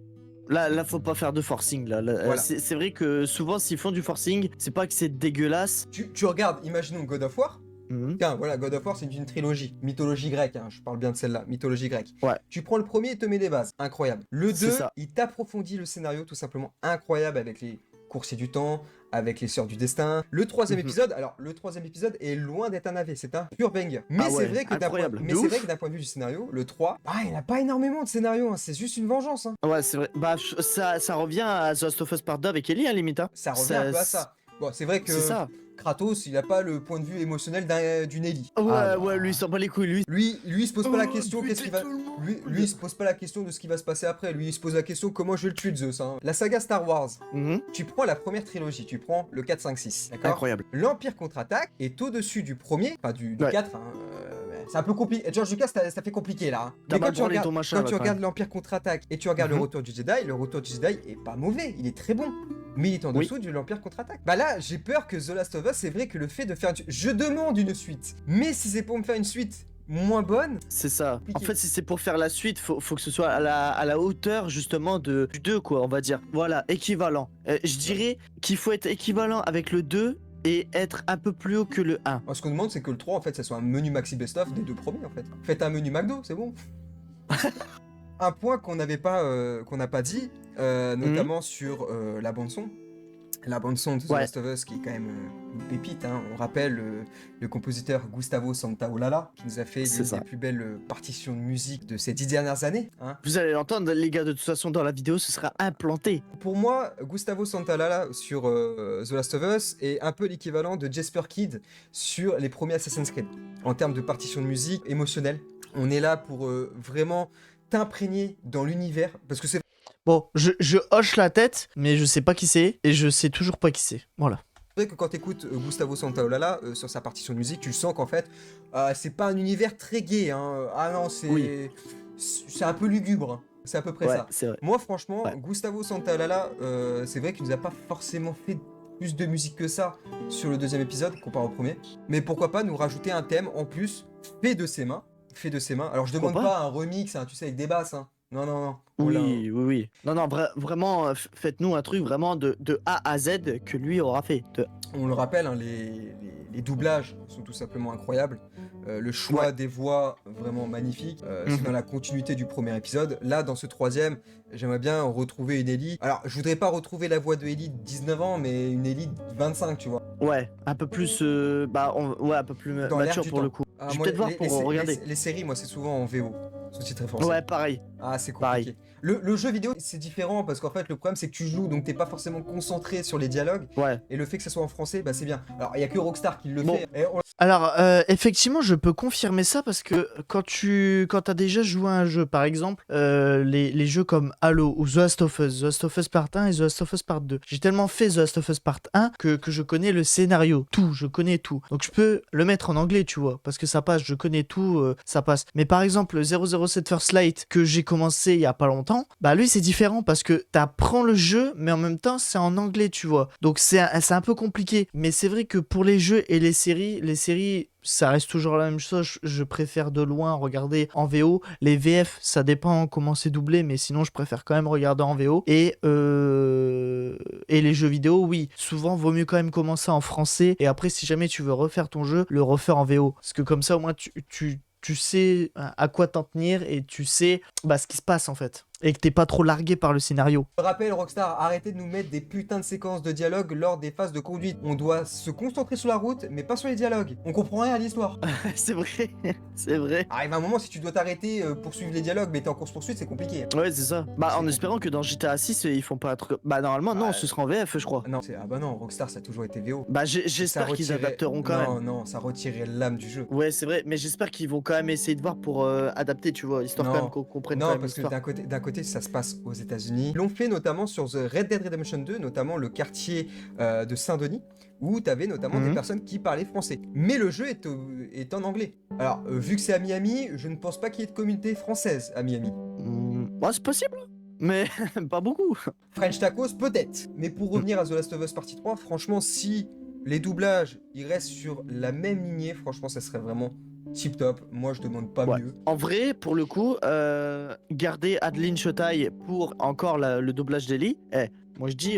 Là, faut pas faire de forcing. Là, Voilà. c'est vrai que souvent, s'ils font du forcing, c'est pas que c'est dégueulasse. Tu regardes, imaginons God of War. Mhm. Tiens, voilà, God of War, c'est une trilogie. Mythologie grecque, hein, je parle bien de celle-là. Mythologie grecque. Ouais. Tu prends le premier et te met les bases. Incroyable. Le C'est 2, ça. il t'approfondit le scénario tout simplement incroyable avec les coursiers du temps, avec les sœurs du destin. Le troisième Mhm. épisode, alors le troisième épisode est loin d'être un AV, c'est un pur banger. Mais Ah c'est ouais, vrai que d'un point, incroyable. mais De c'est ouf. vrai que d'un point de vue du scénario, le 3, il n'a pas énormément de scénario, hein, c'est juste une vengeance. Hein. Ouais, c'est vrai. Bah, ça revient à The Last of Us Part 2 avec Ellie, à limite. Hein. Ça revient un peu à ça. Bon, c'est vrai que C'est ça. Kratos, il a pas le point de vue émotionnel d'une Ellie. Ouais, Ah, ouais, lui, il s'en bat les couilles, lui. Lui, il se pose pas la question, buter qu'est-ce qu'il va. tout le monde. Lui, il se pose pas la question de ce qui va se passer après. Lui, il se pose la question comment je vais le tuer, Zeus. Hein. La saga Star Wars. Mhm. Tu prends la première trilogie, tu prends le 4, 5, 6. D'accord. Incroyable. L'Empire contre-attaque est au-dessus du premier, enfin du Ouais. 4. Hein, c'est un peu compliqué. George Lucas, ça fait compliqué là. Hein. T'as Mais mal quand tu branlé regardes, ton machin, quand là, tu quand regardes même. l'Empire contre-attaque et tu regardes Mhm. le Retour du Jedi est pas mauvais, il est très bon. Mais il est en Oui. dessous de l'Empire contre-attaque. Bah là, j'ai peur que The Last of Us, c'est vrai que le fait de faire je demande une suite. Mais si c'est pour me faire une suite moins bonne, C'est ça. En Compliqué. fait, si c'est pour faire la suite, faut que ce soit à la hauteur, justement, du 2, quoi, on va dire. Voilà, équivalent. Je dirais qu'il faut être équivalent avec le 2 et être un peu plus haut que le 1. alors, ce qu'on demande, c'est que le 3, en fait, ça soit un menu maxi best-of des deux premiers, en fait. Faites un menu McDo, c'est bon. Un point qu'on n'a pas dit, notamment sur la bande-son. La bande-son de The Ouais. Last of Us, qui est quand même une pépite. Hein. On rappelle le compositeur Gustavo Santaolalla, qui nous a fait C'est l'une ça. des plus belles partitions de musique de ces 10 dernières années. Hein. Vous allez l'entendre, les gars, de toute façon, dans la vidéo, ce sera implanté. Pour moi, Gustavo Santaolalla sur The Last of Us est un peu l'équivalent de Jesper Kidd sur les premiers Assassin's Creed. En termes de partition de musique émotionnelle, on est là pour vraiment t'imprégner dans l'univers, parce que c'est Bon, je hoche la tête, mais je sais pas qui c'est, et je sais toujours pas qui c'est. Voilà. vrai que quand tu écoutes Gustavo Santaolalla sur sa partition de musique, tu sens qu'en fait, c'est pas un univers très gai. Hein. Ah non, Oui. c'est un peu lugubre. Hein. C'est à peu près Ouais, ça. c'est vrai. Moi, franchement, Ouais. Gustavo Santaolalla, c'est vrai qu'il nous a pas forcément fait plus de musique que ça sur le deuxième épisode comparé au premier. Mais pourquoi pas nous rajouter un thème en plus fait de ses mains. Fait de ses mains. Alors, je demande Pourquoi pas un remix, hein, tu sais, avec des basses. Hein. Non, non, non. Oh là. Oui, oui, oui. Non, non, vraiment, faites-nous un truc vraiment de A à Z que lui aura fait. On le rappelle, hein, les doublages sont tout simplement incroyables. Le choix Ouais. des voix, vraiment magnifique. C'est Mhm. dans la continuité du premier épisode. Là, dans ce troisième, j'aimerais bien retrouver une Ellie. Alors, je voudrais pas retrouver la voix de Ellie de 19 ans, mais une Ellie de 25, tu vois. Ouais, un peu plus, ouais, un peu plus Dans l'air mature du pour temps. le coup. Ah, Je vais moi, peut-être voir pour regarder. les séries, moi, c'est souvent en VO, sous-titré français. Ouais, pareil. Ah, c'est Pareil. compliqué. Le jeu vidéo, c'est différent parce qu'en fait, le problème, c'est que tu joues, donc t'es pas forcément concentré sur les dialogues. Ouais. Et le fait que ça soit en français, bah, c'est bien. Alors, il y a que Rockstar qui le Bon. fait. Et on Alors, effectivement, je peux confirmer ça parce que quand t'as déjà joué à un jeu, par exemple, les jeux comme Halo ou The Last of Us Part 1 et The Last of Us Part 2, j'ai tellement fait The Last of Us Part 1 que je connais le scénario, tout, je connais tout. Donc je peux le mettre en anglais, tu vois, parce que ça passe, je connais tout, ça passe. Mais par exemple, le 007 First Light que j'ai commencé il y a pas longtemps, bah lui c'est différent parce que t'apprends le jeu, mais en même temps c'est en anglais, tu vois. Donc c'est un peu compliqué. Mais c'est vrai que pour les jeux et les séries, ça reste toujours la même chose. Je préfère de loin regarder en VO. Les VF, ça dépend comment c'est doublé, mais sinon je préfère quand même regarder en VO. Et les jeux vidéo, oui, souvent vaut mieux quand même commencer en français. Et après, si jamais tu veux refaire ton jeu, le refaire en VO. Parce que comme ça, au moins, tu sais à quoi t'en tenir et tu sais ce qui se passe en fait. Et que t'es pas trop largué par le scénario. Je rappelle, Rockstar, arrêtez de nous mettre des putains de séquences de dialogue lors des phases de conduite. On doit se concentrer sur la route, mais pas sur les dialogues. On comprend rien à l'histoire. C'est vrai. C'est vrai. Arrive un moment, si tu dois t'arrêter pour suivre les dialogues, mais t'es en course-poursuite, c'est compliqué. Ouais, c'est ça. Bah, en espérant que dans GTA 6, ils font pas un truc. Bah, normalement, non, Ouais. ce sera en VF, je crois. Non, ah bah non, Rockstar, ça a toujours été VO. Bah, Ça j'espère qu'ils retirait- adapteront quand même. Non, non, ça retirait l'âme du jeu. Ouais, c'est vrai, mais j'espère qu'ils vont quand même essayer de voir pour adapter, tu vois, histoire Non. quand même qu'on comprenne quand Non, même parce que l'histoire. d'un côté, ça se passe aux États-Unis. Ils l'ont fait notamment sur The Red Dead Redemption 2, notamment le quartier de Saint-Denis, où tu avais notamment des Mhm. personnes qui parlaient français. Mais le jeu est en anglais. Alors, vu que c'est à Miami, je ne pense pas qu'il y ait de communauté française à Miami. Ouais, c'est possible. mais pas beaucoup. French Tacos, peut-être. Mais pour revenir à The Last of Us Partie 3, franchement, si les doublages, ils restent sur la même lignée, franchement, ça serait vraiment tip top. Moi, je demande pas Ouais. mieux. En vrai, pour le coup, garder Adeline Chotaille pour encore le doublage d'Ellie, moi je dis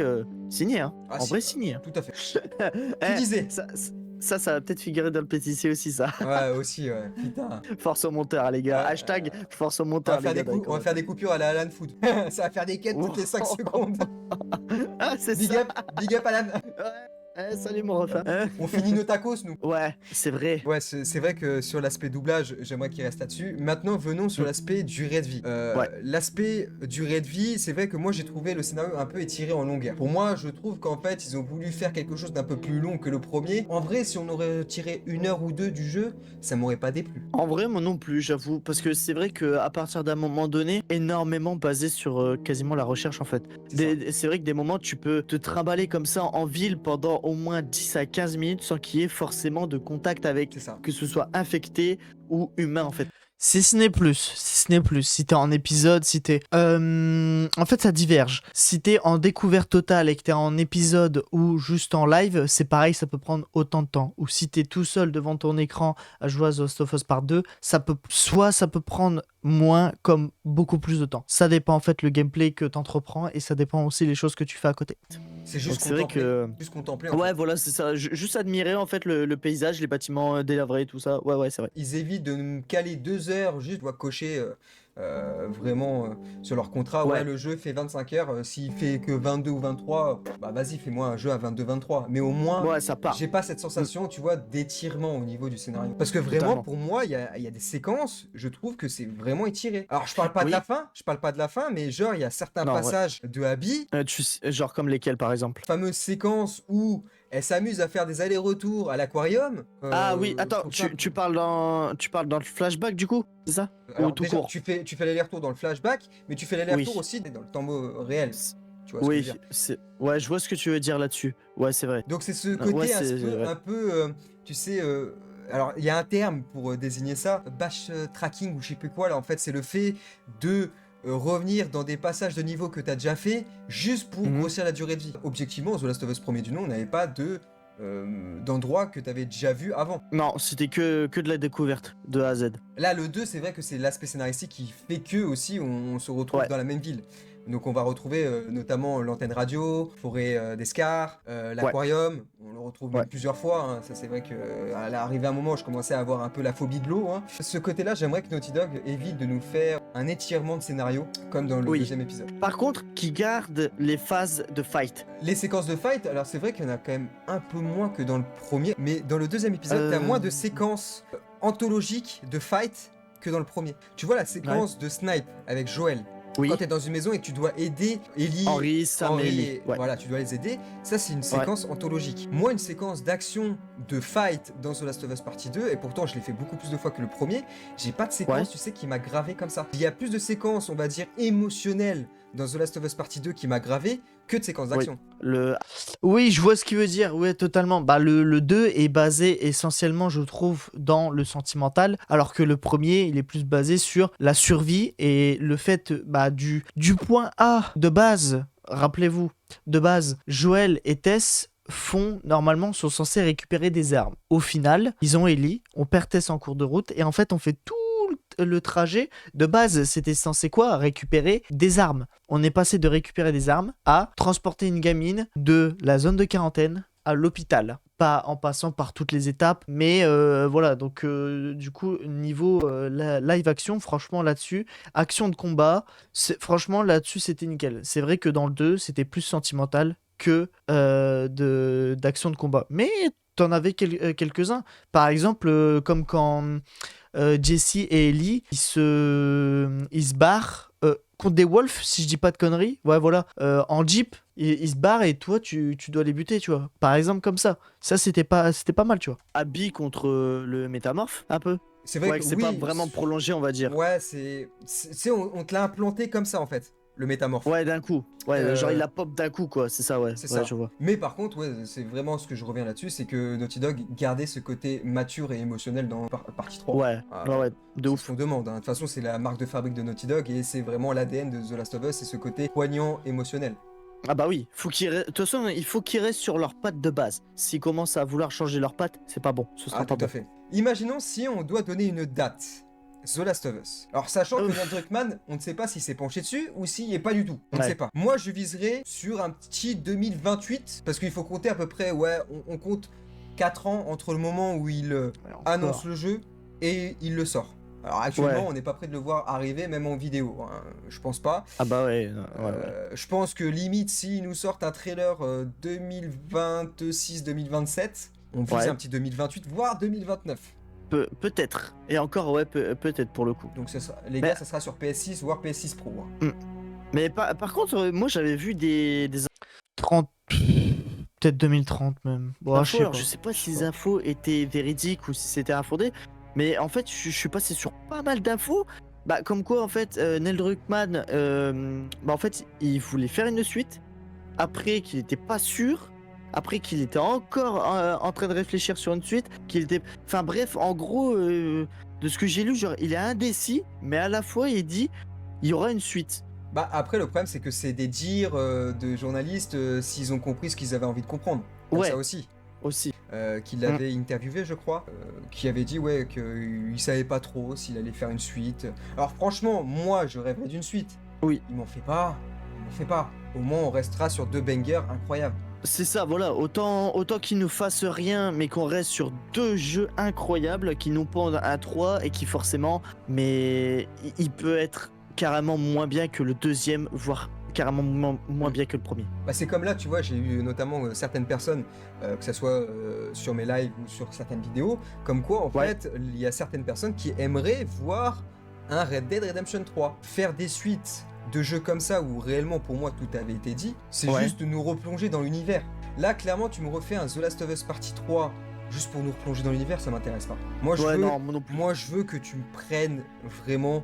signé, hein. Ah, En si, vrai, signé. Hein. tout à fait. Eh, disais. ça va peut-être figurer dans le pétition aussi, ça. Ouais, aussi, ouais. Putain. Force au monteur, les gars. Ouais. Hashtag force au On monteur, va, faire les des gars. on va faire des coupures à la Alan Food. Ça va faire des quêtes toutes les 5 secondes. Ah, c'est Big ça. up, big up Alan. Salut mon refrain. On finit nos tacos, nous. Ouais, c'est vrai. Ouais, c'est vrai que sur l'aspect doublage, j'aimerais qu'il reste là-dessus. Maintenant, venons sur l'aspect durée de vie. Ouais. L'aspect durée de vie, c'est vrai que moi, j'ai trouvé le scénario un peu étiré en longueur. Pour moi, je trouve qu'en fait, ils ont voulu faire quelque chose d'un peu plus long que le premier. En vrai, si on aurait tiré 1 heure ou 2 du jeu, ça m'aurait pas déplu. En vrai, moi non plus, j'avoue. Parce que c'est vrai qu'à partir d'un moment donné, énormément basé sur quasiment la recherche en fait. C'est vrai que des moments, tu peux te trimballer comme ça en ville pendant au moins 10 à 15 minutes sans qu'il y ait forcément de contact avec, C'est ça. que ce soit infecté ou humain en fait. Si ce n'est plus, si t'es en épisode, si t'es... En fait, ça diverge. Si t'es en découverte totale et que t'es en épisode ou juste en live, c'est pareil, ça peut prendre autant de temps. Ou si t'es tout seul devant ton écran à jouer à The Last of Us Part 2, ça peut prendre moins comme beaucoup plus de temps. Ça dépend en fait le gameplay que t'entreprends et ça dépend aussi les choses que tu fais à côté. C'est juste C'est vrai contempler. que... Juste contempler. En Ouais, fait. voilà, c'est ça. Juste admirer en fait le paysage, les bâtiments délabrés, tout ça. Ouais, c'est vrai. Ils évitent de me caler 2 heures juste pour cocher vraiment sur leur contrat. Ouais, Ouais. le jeu fait 25 heures. S'il fait que 22 ou 23, bah vas-y, fais-moi un jeu à 22-23. Mais au moins, Ouais, ça part. j'ai pas cette sensation, tu vois, d'étirement au niveau du scénario. Parce que vraiment, Totalement. pour moi, il y a des séquences, je trouve que c'est vraiment étiré. Alors, je parle pas de Oui. la fin, mais genre, il y a certains Non, ouais. passages de Abby, Genre comme lesquels par exemple? fameuse séquence où elle s'amuse à faire des allers-retours à l'aquarium. Ah oui, attends, je trouve ça- tu parles dans le flashback du coup, c'est ça? Alors tout déjà, court. tu fais l'aller-retour dans le flashback, mais tu fais l'aller-retour Oui. aussi dans le temps réel. C'est- Tu vois ce que je veux Oui, dire. ouais, je vois ce que tu veux dire là-dessus. Ouais, c'est vrai. Donc c'est ce Ouais, côté c'est- un peu, tu sais, alors il y a un terme pour désigner ça, bash tracking ou je sais plus quoi là. En fait, c'est le fait de revenir dans des passages de niveau que tu as déjà fait juste pour Mhm. grossir la durée de vie. Objectivement, The Last of Us premier du nom, on n'avait pas d'endroit que tu avais déjà vu avant. Non, c'était que de la découverte de A à Z. Là, le 2, c'est vrai que c'est l'aspect scénaristique qui fait que aussi on se retrouve Ouais. dans la même ville. Donc on va retrouver notamment l'antenne radio, forêt d'Escar, l'aquarium, on le retrouve même Ouais. plusieurs fois, hein. Ça c'est vrai que à l'arrivée à un moment où je commençais à avoir un peu la phobie de l'eau. Hein. Ce côté-là, j'aimerais que Naughty Dog évite de nous faire un étirement de scénario, comme dans le Oui. deuxième épisode. Par contre, qui garde les phases de fight. Les séquences de fight, alors c'est vrai qu'il y en a quand même un peu moins que dans le premier, mais dans le deuxième épisode, t'as moins de séquences anthologiques de fight que dans le premier. Tu vois la séquence de snipe avec Joël. Oui. Quand t'es dans une maison et que tu dois aider Ellie, Henry, Sam et Ellie. Ouais. voilà, tu dois les aider. Ça, c'est une séquence anthologique. Moi, une séquence d'action, de fight dans The Last of Us Partie 2, et pourtant, je l'ai fait beaucoup plus de fois que le premier, j'ai pas de séquence, tu sais, qui m'a gravé comme ça. Il y a plus de séquences, on va dire, émotionnelles dans The Last of Us Partie 2 qui m'a gravé que de séquences d'action. Oui, je vois ce qu'il veut dire, ouais, totalement. Bah, le 2 est basé essentiellement, je trouve, dans le sentimental, alors que le premier, il est plus basé sur la survie et le fait du point A de base, rappelez-vous, de base, Joël et Tess sont censés récupérer des armes. Au final, ils ont Ellie, on perd Tess en cours de route, et en fait, on fait tout le trajet. De base, c'était censé quoi? Récupérer des armes. On est passé de récupérer des armes à transporter une gamine de la zone de quarantaine à l'hôpital. Pas en passant par toutes les étapes, mais voilà, donc du coup, niveau live action, franchement là-dessus, action de combat, franchement là-dessus c'était nickel. C'est vrai que dans le 2, c'était plus sentimental que d'action de combat. Mais t'en avais quelques-uns. Par exemple, comme quand Jesse et Ellie, ils se barrent contre des wolves, si je dis pas de conneries. Ouais, voilà. En jeep, ils se barrent et toi, tu dois les buter, tu vois. Par exemple, comme ça. Ça, c'était pas mal, tu vois. Abby contre le métamorphe, un peu. C'est vrai que c'est oui, pas vraiment prolongé, on va dire. Ouais, on te l'a implanté comme ça en fait. le métamorphe. Ouais, d'un coup. Ouais, genre Euh, il la pop d'un coup, quoi. C'est ça, ouais. C'est Ouais, ça. je vois. Mais par contre, ouais, c'est vraiment ce que je reviens là-dessus, c'est que Naughty Dog gardait ce côté mature et émotionnel dans partie 3. Ouais, Ah, ouais, de c'est ce ouf. qu'on demande, hein. De toute façon, c'est la marque de fabrique de Naughty Dog et c'est vraiment l'ADN de The Last of Us, c'est ce côté poignant, émotionnel. Ah bah oui, de toute façon, il faut qu'ils restent sur leurs pattes de base. S'ils commencent à vouloir changer leurs pattes, c'est pas bon. Ce sera Ah, pas tout à bon. fait. Imaginons si on doit donner une date. The Last of Us. Alors, sachant que Ouf. Neil Druckmann, on ne sait pas s'il s'est penché dessus ou s'il n'y est pas du tout. On ne Ouais. sait pas. Moi, je viserais sur un petit 2028, parce qu'il faut compter à peu près, ouais, on compte 4 ans entre le moment où il Ouais, annonce encore. le jeu et il le sort. Alors, actuellement, Ouais. on n'est pas près de le voir arriver, même en vidéo, hein. Je pense pas. Ah bah ouais, ouais. Je pense que limite, s'ils nous sortent un trailer 2026-2027, on vise Ouais. un petit 2028, voire 2029. Peut-être. Et encore, ouais, peut-être pour le coup. Donc ça sera, les Mais- gars, ça sera sur PS6 voire PS6 Pro, hein. Mais par contre, moi j'avais vu des 30, peut-être 2030 même. Bon, je infos. sais Alors pas. je sais pas Je si sais les pas. infos étaient véridiques ou si c'était infondé. Mais en fait, je suis passé sur pas mal d'infos. Bah, comme quoi, en fait, Neil Druckmann, bah, en fait, il voulait faire une suite. Après qu'il était pas sûr. Après qu'il était encore en train de réfléchir sur une suite. Qu'il était. Enfin bref, en gros, de ce que j'ai lu, genre, il est indécis. Mais à la fois, il dit il y aura une suite. Bah après, le problème, c'est que c'est des dires de journalistes s'ils ont compris ce qu'ils avaient envie de comprendre. Comme Ouais. ça aussi. Aussi. Qui l'avait interviewé, je crois, qui avait dit, ouais, qu'il savait pas trop s'il allait faire une suite. Alors franchement, moi, je rêverais d'une suite. Oui. Ils m'en fait pas. Ils m'en fait pas. Au moins, on restera sur 2 bangers incroyables. C'est ça, voilà. Autant qu'ils nous fassent rien, mais qu'on reste sur 2 jeux incroyables qui nous pondent un 3 et qui forcément, mais il peut être carrément moins bien que le deuxième, voire carrément moins bien que le premier. Bah, c'est comme là, tu vois, j'ai eu notamment certaines personnes, que ce soit sur mes lives ou sur certaines vidéos, comme quoi, en Ouais. fait, il y a certaines personnes qui aimeraient voir un Red Dead Redemption 3. Faire des suites de jeux comme ça, où réellement, pour moi, tout avait été dit, c'est Ouais. juste de nous replonger dans l'univers. Là, clairement, tu me refais un The Last of Us Partie 3, juste pour nous replonger dans l'univers, ça m'intéresse pas. Moi, Ouais, non, moi non plus. moi, je veux que tu me prennes vraiment,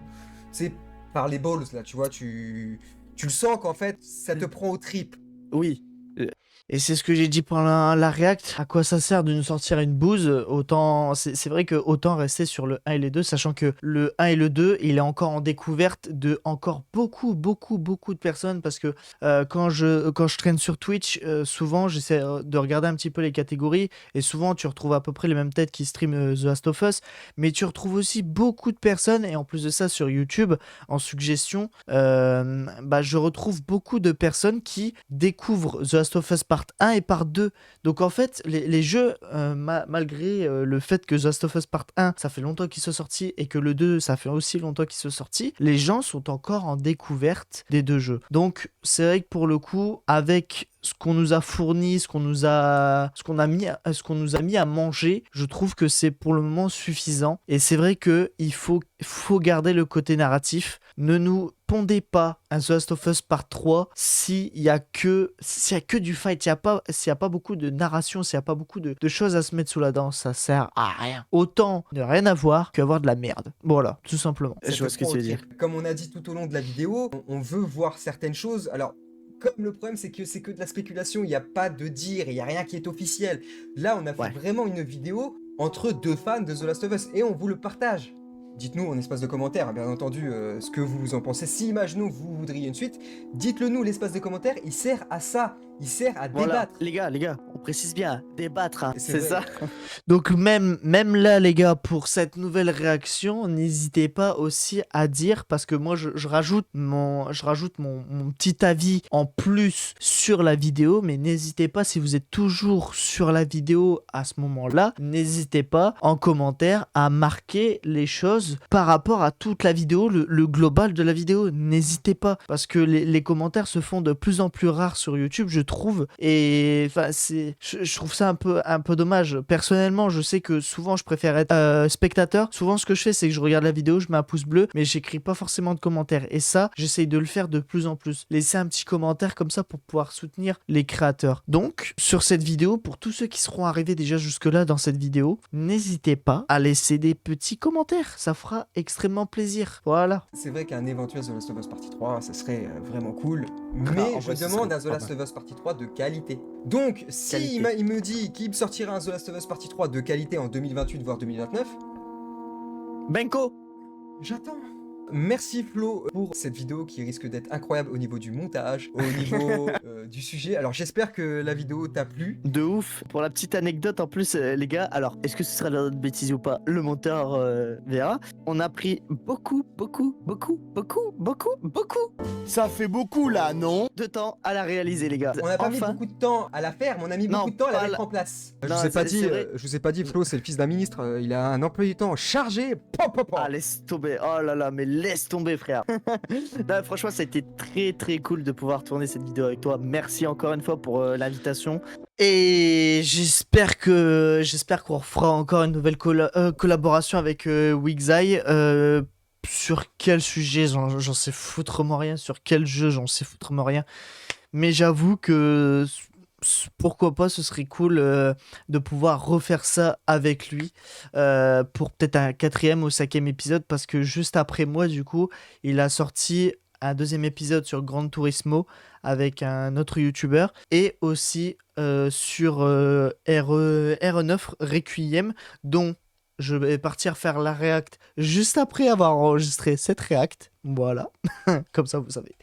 tu sais, par les balls, là, tu vois, tu le sens qu'en fait, ça te prend aux tripes. Oui. Et c'est ce que j'ai dit pendant la React. À quoi ça sert de nous sortir une bouse? Autant, c'est vrai que autant rester sur le 1 et le 2, sachant que le 1 et le 2, il est encore en découverte de encore beaucoup de personnes. Parce que quand je traîne sur Twitch, souvent j'essaie de regarder un petit peu les catégories. Et souvent tu retrouves à peu près les mêmes têtes qui streament The Last of Us. Mais tu retrouves aussi beaucoup de personnes. Et en plus de ça, sur YouTube, en suggestion, bah, je retrouve beaucoup de personnes qui découvrent The Last of Us part 1 et part 2. Donc en fait, les jeux, malgré le fait que The Last of Us part 1, ça fait longtemps qu'ils sont sortis, et que le 2, ça fait aussi longtemps qu'ils sont sortis, les gens sont encore en découverte des deux jeux. Donc c'est vrai que pour le coup, avec ce qu'on nous a fourni, ce qu'on nous a mis à manger, je trouve que c'est pour le moment suffisant. Et c'est vrai que il faut garder le côté narratif. Ne nous pondez pas un The Last of Us Part 3 s'il y a que du fight, s'il y a pas beaucoup de narration, s'il y a pas beaucoup de choses à se mettre sous la dent, ça sert à rien. Autant ne rien avoir qu'avoir de la merde. Voilà, tout simplement. Ça Je vois te ce que prend tu au veux dire. trip. Comme on a dit tout au long de la vidéo, on veut voir certaines choses. Alors, comme le problème, c'est que de la spéculation, il n'y a pas de dire, il n'y a rien qui est officiel. Là, on a fait Ouais. vraiment une vidéo entre deux fans de The Last of Us et on vous le partage. Dites-nous en espace de commentaires, bien entendu, ce que vous en pensez. Si, imaginons, vous voudriez une suite, dites-le nous, l'espace de commentaires, il sert à ça. Il sert à Voilà, débattre. les gars, on précise bien, débattre, hein, Et c'est vrai. ça. Donc même là les gars, pour cette nouvelle réaction, n'hésitez pas aussi à dire, parce que moi je rajoute mon petit avis en plus sur la vidéo, mais n'hésitez pas, si vous êtes toujours sur la vidéo à ce moment-là, n'hésitez pas en commentaire à marquer les choses par rapport à toute la vidéo, le global de la vidéo. N'hésitez pas, parce que les commentaires se font de plus en plus rares sur YouTube, je trouve. Et enfin, je trouve ça un peu dommage. Personnellement, je sais que souvent je préfère être spectateur. Souvent, ce que je fais, c'est que je regarde la vidéo, je mets un pouce bleu, mais j'écris pas forcément de commentaires. Et ça, j'essaye de le faire de plus en plus. Laisser un petit commentaire comme ça pour pouvoir soutenir les créateurs. Donc, sur cette vidéo, pour tous ceux qui seront arrivés déjà jusque-là dans cette vidéo, n'hésitez pas à laisser des petits commentaires. Ça fera extrêmement plaisir. Voilà. C'est vrai qu'un éventuel The Last of Us Partie 3, ça serait vraiment cool. Mais en je vrai, ce demande serait un The pas Last of Us Partie 3 de qualité. Donc, si Qualité. il me dit qu'il me sortira un The Last of Us Partie 3 de qualité en 2028 voire 2029, Benko. j'attends. Merci Flo pour cette vidéo qui risque d'être incroyable au niveau du montage, au niveau du sujet. Alors j'espère que la vidéo t'a plu. De ouf. Pour la petite anecdote en plus, les gars, alors est-ce que ce sera de la bêtise ou pas? Le monteur verra. On a pris beaucoup Ça fait beaucoup là, non? de temps à la réaliser, les gars. On n'a pas mis Enfin, beaucoup de temps à la faire, mais on a mis Non, beaucoup de temps à la pas mettre la- en place. Non, c'est vrai. Je vous ai pas dit, Flo, c'est le fils d'un ministre. Il a un emploi du temps chargé. Ah, laisse tomber. Oh là là, mais laisse tomber, frère. Non, franchement, ça a été très cool de pouvoir tourner cette vidéo avec toi. Merci encore une fois pour l'invitation. Et j'espère qu'on fera encore une nouvelle collaboration avec Wixeye. Sur quel sujet, j'en sais foutrement rien. Sur quel jeu, j'en sais foutrement rien. Mais j'avoue que pourquoi pas, ce serait cool de pouvoir refaire ça avec lui pour peut-être un 4e ou 5e épisode, parce que juste après moi, du coup, il a sorti un 2e épisode sur Gran Turismo avec un autre youtubeur, et aussi sur RE9 Requiem, dont je vais partir faire la react juste après avoir enregistré cette react. Voilà, comme ça vous savez.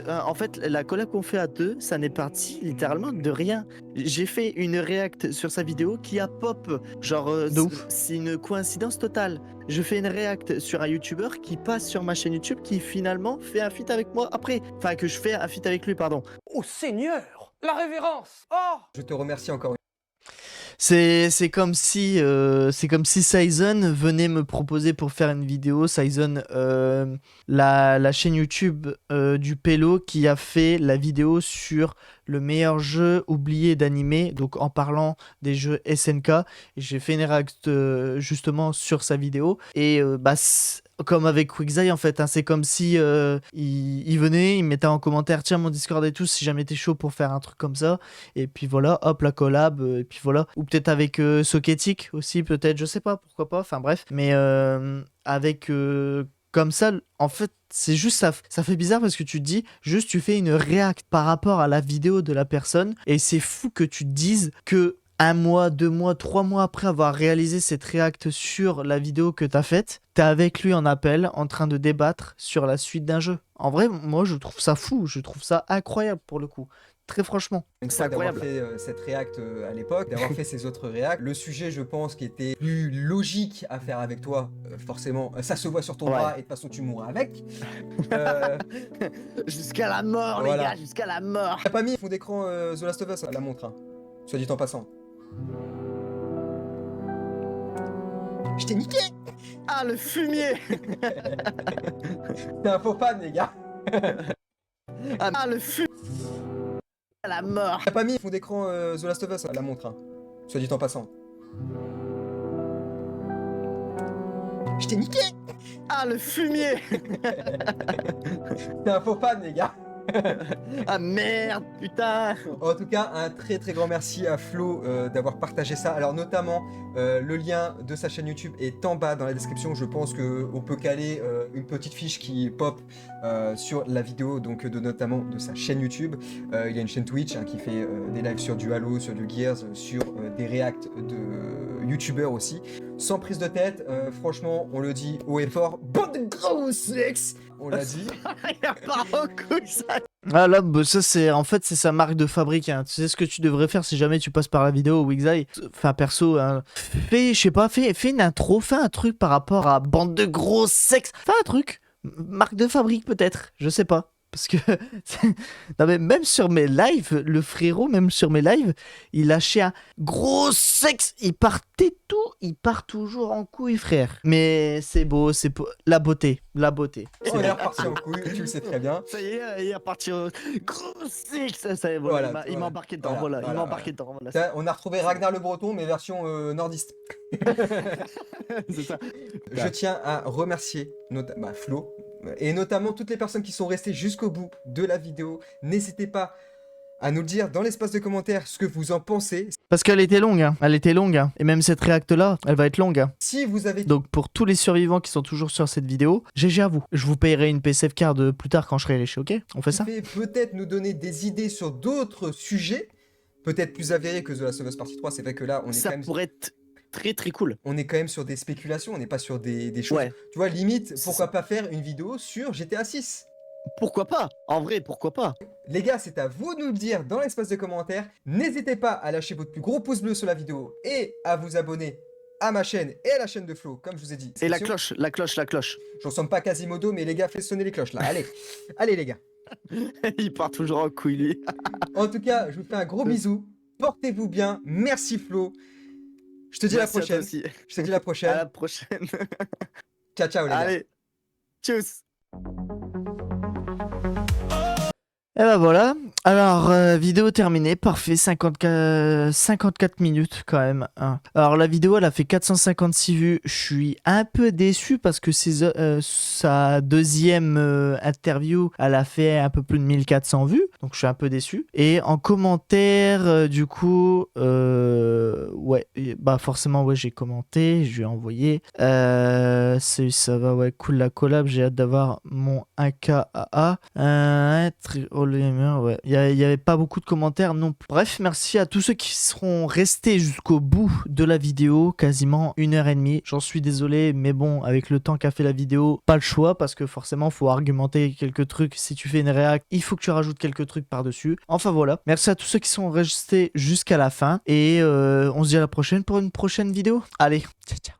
En fait, la collab qu'on fait à deux, ça n'est parti littéralement de rien. J'ai fait une react sur sa vidéo qui a pop. Genre, De ouf. c'est une coïncidence totale. Je fais une react sur un youtubeur qui passe sur ma chaîne YouTube, qui finalement fait un feat avec moi après. Enfin, que je fais un feat avec lui, pardon. Oh Seigneur, la révérence. Oh. Je te remercie encore une C'est comme si Saizon venait me proposer pour faire une vidéo. Saizon, la chaîne YouTube du Pélo, qui a fait la vidéo sur le meilleur jeu oublié d'animé, donc en parlant des jeux SNK. Et j'ai fait une react justement sur sa vidéo. Et comme avec Quixeye en fait, hein, c'est comme si il venait, il mettait en commentaire, tiens, mon Discord et tout, si jamais t'es chaud pour faire un truc comme ça. Et puis voilà, hop, la collab, et puis voilà. Ou peut-être avec Soketic aussi, peut-être, je sais pas, pourquoi pas, enfin bref. Mais avec comme ça, en fait, c'est juste ça fait bizarre, parce que tu te dis, juste tu fais une react par rapport à la vidéo de la personne, et c'est fou que tu te dises que 1 mois, 2 mois, 3 mois après avoir réalisé cette react sur la vidéo que t'as faite, t'es avec lui en appel, en train de débattre sur la suite d'un jeu. En vrai, moi je trouve ça fou, je trouve ça incroyable pour le coup. Très franchement. fois d'avoir incroyable. fait cette react à l'époque, d'avoir fait ces autres reacts. Le sujet, je pense, qui était plus logique à faire avec toi, forcément, ça se voit sur ton Ouais. bras, et de toute façon tu mourras avec. Jusqu'à la mort, Voilà. les gars, jusqu'à la mort. T'as pas mis fond d'écran The Last of Us à la montre, hein, soit dit en passant. Je t'ai niqué. Ah, le fumier. T'es un faux fan, les gars. Ah, le fumier. À la mort. T'as pas mis fond d'écran The Last of Us à la montre, hein, soit dit en passant. Je t'ai niqué. Ah, le fumier. T'es un faux fan, les gars. Ah merde, putain. En tout cas, un très grand merci à Flo d'avoir partagé ça. Alors notamment, le lien de sa chaîne YouTube est en bas dans la description. Je pense qu'on peut caler une petite fiche qui pop sur la vidéo, donc notamment de sa chaîne YouTube. Il y a une chaîne Twitch hein, qui fait des lives sur du Halo, sur du Gears, sur des reacts de YouTubeurs aussi. Sans prise de tête, franchement, on le dit haut et fort. Bande de gros sexe. On l'a dit. Il y a pas beaucoup ça. Ah là, ça c'est en fait c'est sa marque de fabrique, hein. Tu sais ce que tu devrais faire si jamais tu passes par la vidéo Wixeye. Enfin perso, hein, fais une intro, fais un truc par rapport à bande de gros sexe. Fais un truc, marque de fabrique peut-être, je sais pas. parce que non, mais même sur mes lives, le frérot, même sur mes lives, il lâchait un gros sexe. Il partait tout, il part toujours en couille, frère. Mais c'est beau, la beauté, la beauté. On est reparti en couille, tu le sais très bien. Ça y est, il est parti au gros sexe. Ça y est, Voilà, voilà, il m'a embarqué dedans. voilà, Voilà, il m'a embarqué dedans. Voilà, Tiens, on a retrouvé Ragnar le Breton, mais version nordiste. c'est ça. Je tiens à remercier Flo, et notamment toutes les personnes qui sont restées jusqu'au bout de la vidéo. N'hésitez pas à nous le dire dans l'espace de commentaires ce que vous en pensez. Parce qu'elle était longue, hein. Elle était longue, hein. Et même cette réacte-là, elle va être longue, hein. Si vous avez... Donc pour tous les survivants qui sont toujours sur cette vidéo, GG à vous. Je vous payerai une PSF card plus tard quand je serai riche, ok? On fait ça? peut-être nous donner des idées sur d'autres sujets, peut-être plus avérés que The Last of Us Partie 3. C'est vrai que là, on est Ça quand même... pourrait être très très cool. On est quand même sur des spéculations, on n'est pas sur des choses... Ouais. Tu vois, limite, C'est pourquoi ça. pas faire une vidéo sur GTA 6? Pourquoi pas? En vrai, pourquoi pas? Les gars, c'est à vous de nous le dire dans l'espace de commentaires. N'hésitez pas à lâcher votre plus gros pouce bleu sur la vidéo et à vous abonner à ma chaîne et à la chaîne de Flo, comme je vous ai dit. Et la cloche, la cloche, la cloche. Je ressemble pas à Quasimodo, mais les gars, faites sonner les cloches là. Allez, allez les gars. Il part toujours en couille, lui. En tout cas, je vous fais un gros bisou. Portez-vous bien. Merci Flo. Je te dis à la Merci à toi prochaine. aussi. Je te dis à la À prochaine. la prochaine. Ciao, ciao les gars. Allez, tchuss. Et bah voilà, alors vidéo terminée, parfait, 54 minutes quand même, hein. Alors la vidéo elle a fait 456 vues, je suis un peu déçu parce que sa deuxième interview elle a fait un peu plus de 1400 vues, donc je suis un peu déçu. Et en commentaire du coup, ouais, bah forcément ouais j'ai commenté, je lui ai envoyé, salut ça va, ouais cool la collab, j'ai hâte d'avoir mon AKAA, ouais. Il y avait pas beaucoup de commentaires non plus. Bref, merci à tous ceux qui seront restés jusqu'au bout de la vidéo, quasiment 1h30. J'en suis désolé, mais bon, avec le temps qu'a fait la vidéo, pas le choix, parce que forcément, faut argumenter quelques trucs. Si tu fais une réac, il faut que tu rajoutes quelques trucs par-dessus. Enfin voilà, merci à tous ceux qui sont restés jusqu'à la fin, et on se dit à la prochaine pour une prochaine vidéo. Allez, ciao ciao.